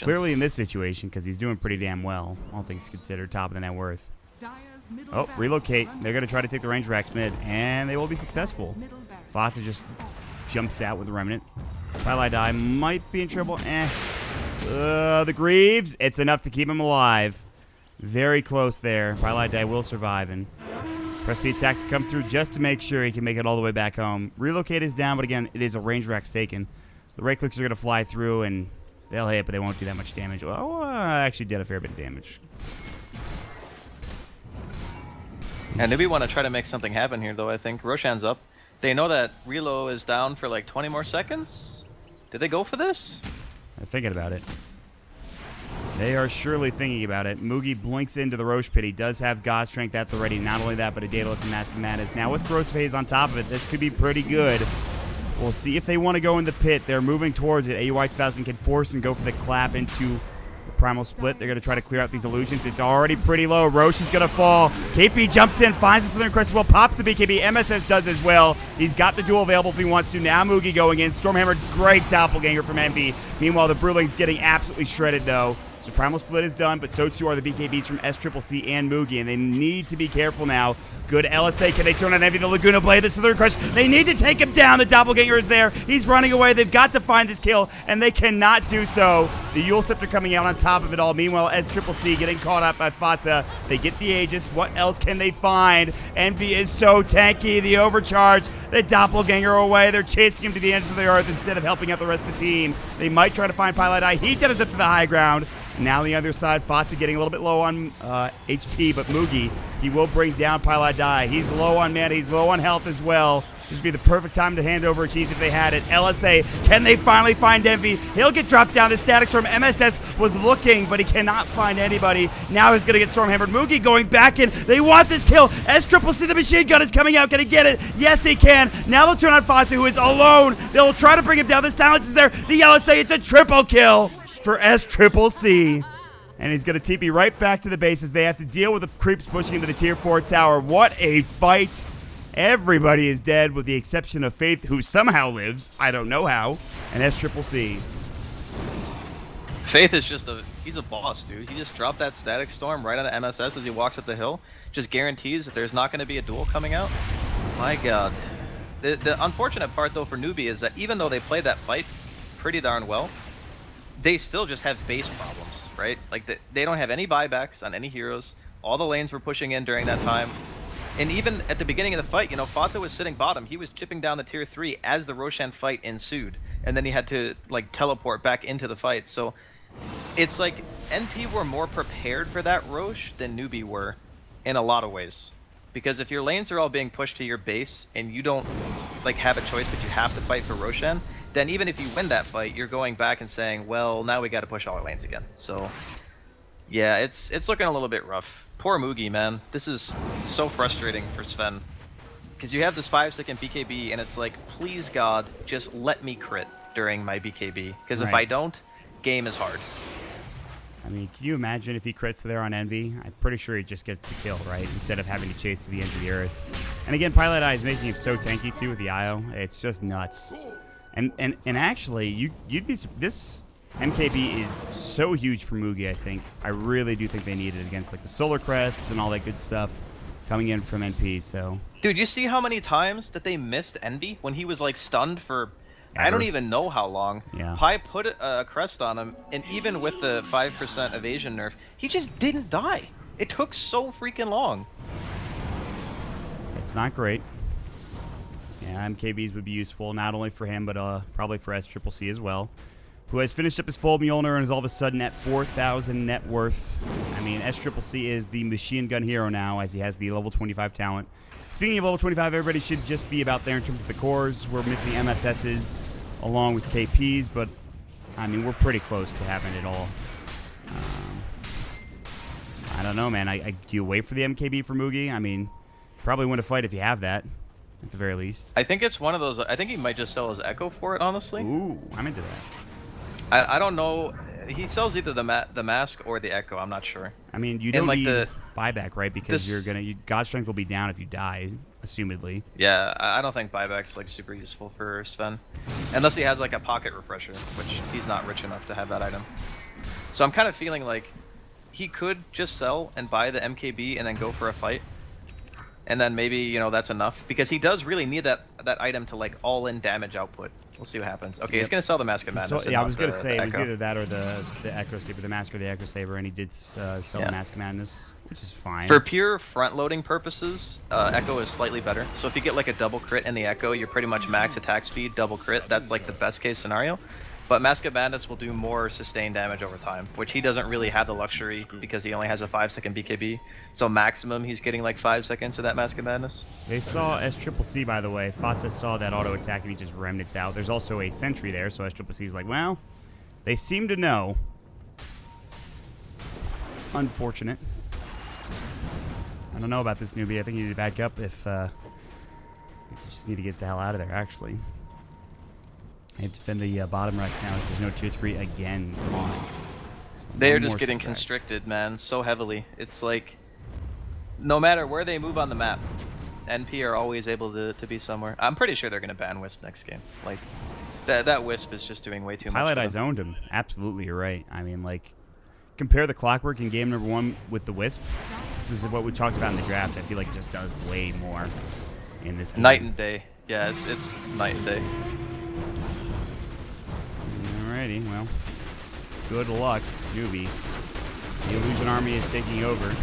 Clearly in this situation, because he's doing pretty damn well, all things considered, top of the net worth. Oh, relocate. They're going to try to take the range racks mid, and they will be successful. Fata just jumps out with the Remnant. Pylai Die might be in trouble. The Greaves. It's enough to keep him alive. Very close there. Pylai Die will survive, and press the attack to come through just to make sure he can make it all the way back home. Relocate is down, but again, it is a range racks taken. The right clicks are going to fly through, and they'll hit, but they won't do that much damage. Oh, actually did a fair bit of damage. And Newbee want to try to make something happen here, though, I think. Roshan's up. They know that Relo is down for like 20 more seconds. Did they go for this? They're thinking about it. They are surely thinking about it. Mugi blinks into the Roche pit. He does have God Strength at the ready. Not only that, but a Daedalus and Mask of Madness. Now with Corrosive Haze on top of it, this could be pretty good. We'll see if they want to go in the pit. They're moving towards it. AUI 2000 can force and go for the clap into the Primal Split. They're going to try to clear out these illusions. It's already pretty low. Roche is going to fall. KP jumps in, finds the Southern Crest as well, pops the BKB. MSS does as well. He's got the duel available if he wants to. Now Mugi going in. Stormhammer, great doppelganger from NB. Meanwhile, the Brewling's getting absolutely shredded, though. So Primal Split is done, but so too are the BKBs from SCCC and Mugi, and they need to be careful now. Good LSA. Can they turn on Envy? The Laguna Blade, the Southern Crush. They need to take him down. The Doppelganger is there. He's running away. They've got to find this kill, and they cannot do so. The Yule Scepter coming out on top of it all. Meanwhile, SCCC getting caught up by Fata. They get the Aegis. What else can they find? Envy is so tanky. The Overcharge. The Doppelganger away. They're chasing him to the ends of the earth instead of helping out the rest of the team. They might try to find Pilot Eye. He tethers up to the high ground. Now on the other side, Fatsa getting a little bit low on HP, but Mugi, he will bring down Pilot Die. He's low on mana, he's low on health as well. This would be the perfect time to hand over Cheese if they had it. LSA, can they finally find Envy? He'll get dropped down. The Static Storm MSS was looking, but he cannot find anybody. Now he's going to get Stormhammered. Mugi going back in. They want this kill. SCCC, the machine gun is coming out. Can he get it? Yes, he can. Now they'll turn on Fatsa, who is alone. They'll try to bring him down. The silence is there. The LSA, it's a triple kill for SCCC. And he's going to TP right back to the bases. They have to deal with the creeps pushing into the tier 4 tower. What a fight. Everybody is dead with the exception of Faith, who somehow lives. I don't know how. And SCCC. Faith is just he's a boss, dude. He just dropped that Static Storm right on the MSS as he walks up the hill. Just guarantees that there's not going to be a duel coming out. My god. The unfortunate part, though, for Newbee is that even though they played that fight pretty darn well, they still just have base problems, right? Like, they don't have any buybacks on any heroes. All the lanes were pushing in during that time. And even at the beginning of the fight, you know, Fata was sitting bottom. He was chipping down the tier 3 as the Roshan fight ensued. And then he had to, like, teleport back into the fight. So it's like NP were more prepared for that Roche than Newbee were in a lot of ways. Because if your lanes are all being pushed to your base and you don't, like, have a choice but you have to fight for Roshan, then even if you win that fight, you're going back and saying, well, now we got to push all our lanes again. So, yeah, it's looking a little bit rough. Poor Mugi, man. This is so frustrating for Sven. Because you have this 5-second BKB, and it's like, please God, just let me crit during my BKB. Because if I don't, game is hard. I mean, can you imagine if he crits there on Envy? I'm pretty sure he'd just get the kill, right? Instead of having to chase to the end of the earth. And again, Pilot Eye is making him so tanky, too, with the IO. It's just nuts. And actually, you'd be... This MKB is so huge for Mugi, I think. I really do think they need it against, like, the Solar Crests and all that good stuff coming in from NP, so... Dude, you see how many times that they missed Envy when he was, like, stunned for... I don't even know how long. Yeah. Pi put a crest on him, and even with the 5% evasion nerf, he just didn't die. It took so freaking long. It's not great. Yeah, MKBs would be useful, not only for him, but probably for SCCC as well, who has finished up his full Mjolnir and is all of a sudden at 4,000 net worth. I mean, SCCC is the machine gun hero now, as he has the level 25 talent. Speaking of level 25, everybody should just be about there in terms of the cores. We're missing MSSs along with KPs, but, I mean, we're pretty close to having it all. I don't know, man. Do you wait for the MKB for Mugi? I mean, probably win a fight if you have that, at the very least. I think it's one of those... I think he might just sell his Echo for it, honestly. Ooh, I'm into that. I don't know. He sells either the mask or the Echo. I'm not sure. I mean, you don't like need buyback, right? Because God Strength will be down if you die, assumedly. Yeah, I don't think buyback's like super useful for Sven, unless he has like a pocket refresher, which he's not rich enough to have that item. So I'm kind of feeling like he could just sell and buy the MKB and then go for a fight, and then maybe, you know, that's enough, because he does really need that item to like all-in damage output. We'll see what happens. Okay, he's gonna sell the Mask of Madness. So, yeah, I was gonna say it was either that or the Echo Saber, the Mask or the Echo Saber, and he did sell the Mask of Madness, which is fine. For pure front-loading purposes, Echo is slightly better. So if you get like a double crit in the Echo, you're pretty much max attack speed, double crit. That's like the best case scenario. But Mask of Madness will do more sustained damage over time, which he doesn't really have the luxury because he only has a 5-second BKB. So maximum, he's getting like 5 seconds of that Mask of Madness. They saw SCCC, by the way. Fata saw that auto attack and he just remnants out. There's also a sentry there, so SCCC's like, well, they seem to know. Unfortunate. I don't know about this Newbee. I think you need to back up if you just need to get the hell out of there, actually. I have to defend the bottom Rex now if there's no tier 3 again. Come on. So They are one just more getting Rex. constricted, man, so heavily. It's like, no matter where they move on the map, NP are always able to be somewhere. I'm pretty sure they're going to ban Wisp next game. Like, that Wisp is just doing way too much. Highlight for I them. zoned him. Absolutely, you're right. I mean, like, compare the Clockwork in game number 1 with the Wisp, which is what we talked about in the draft. I feel like it just does way more in this game. Night and day. Yeah, it's night and day. Alrighty, well, good luck, Newbee. The Illusion Army is taking over.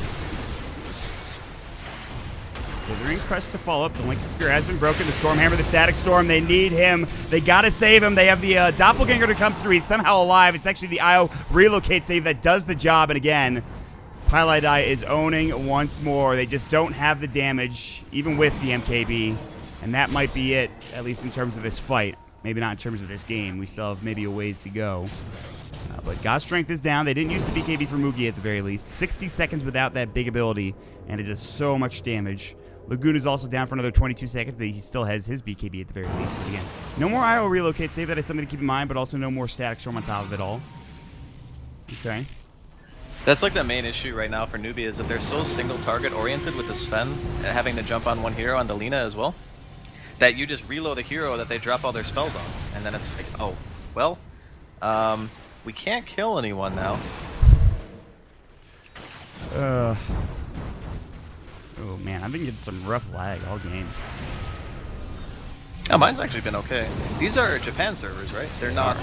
Slithering Crest to follow up. The Lincoln Sphere has been broken. The Stormhammer, the Static Storm, they need him. They gotta save him. They have the Doppelganger to come through. He's somehow alive. It's actually the IO relocate save that does the job. And again, Pylai is owning once more. They just don't have the damage, even with the MKB. And that might be it, at least in terms of this fight. Maybe not in terms of this game. We still have maybe a ways to go. But God's Strength is down. They didn't use the BKB for Mugi at the very least. 60 seconds without that big ability, and it does so much damage. Lagoon is also down for another 22 seconds. He still has his BKB at the very least. But again, no more IO relocate save. That is something to keep in mind, but also no more Static Storm on top of it all. Okay. That's like the main issue right now for Newbee is that they're so single target oriented with the Sven and having to jump on one hero on the Lina as well, that you just reload a hero that they drop all their spells on, and then it's like, oh, well, we can't kill anyone now. Oh man, I've been getting some rough lag all game. Oh, mine's actually been okay. These are Japan servers, right? They're not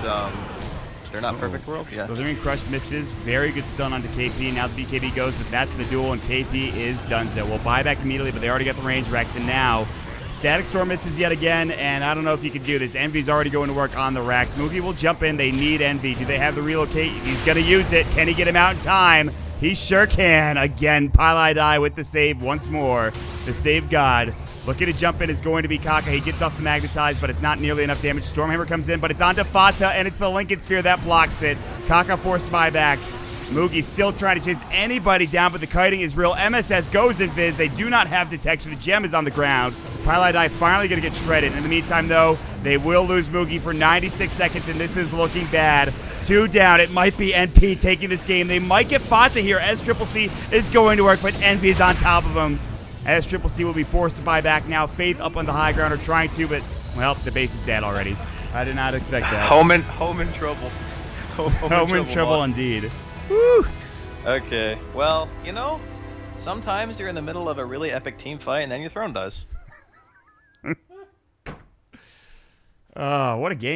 perfect world. Yeah. Slithering Crush misses. Very good stun onto KP. Now the BKB goes, but that's the duel, and KP is donezo. We'll buy back immediately, but they already got the range Rex, and now Static Storm misses yet again, and I don't know if you can do this. Envy's already going to work on the Rax. Mugi will jump in. They need Envy. Do they have the relocate? He's going to use it. Can he get him out in time? He sure can. Again, Pylai with the save once more. The save god. Looking to jump in is going to be Kaka. He gets off the Magnetize, but it's not nearly enough damage. Stormhammer comes in, but it's onto Fata, and it's the Lincoln Sphere that blocks it. Kaka forced buyback. Mugi still trying to chase anybody down, but the kiting is real. MSS goes in Viz. They do not have detection. The gem is on the ground. Pylai finally going to get shredded. In the meantime, though, they will lose Mugi for 96 seconds, and this is looking bad. 2 down. It might be NP taking this game. They might get Fata here as CCC is going to work, but NP is on top of him. As CCC will be forced to buy back now. Faith up on the high ground are trying to, but, well, the base is dead already. I did not expect that. Home in trouble. Home in trouble indeed. Woo! Okay, well, you know, sometimes you're in the middle of a really epic team fight and then your throne dies. What a game.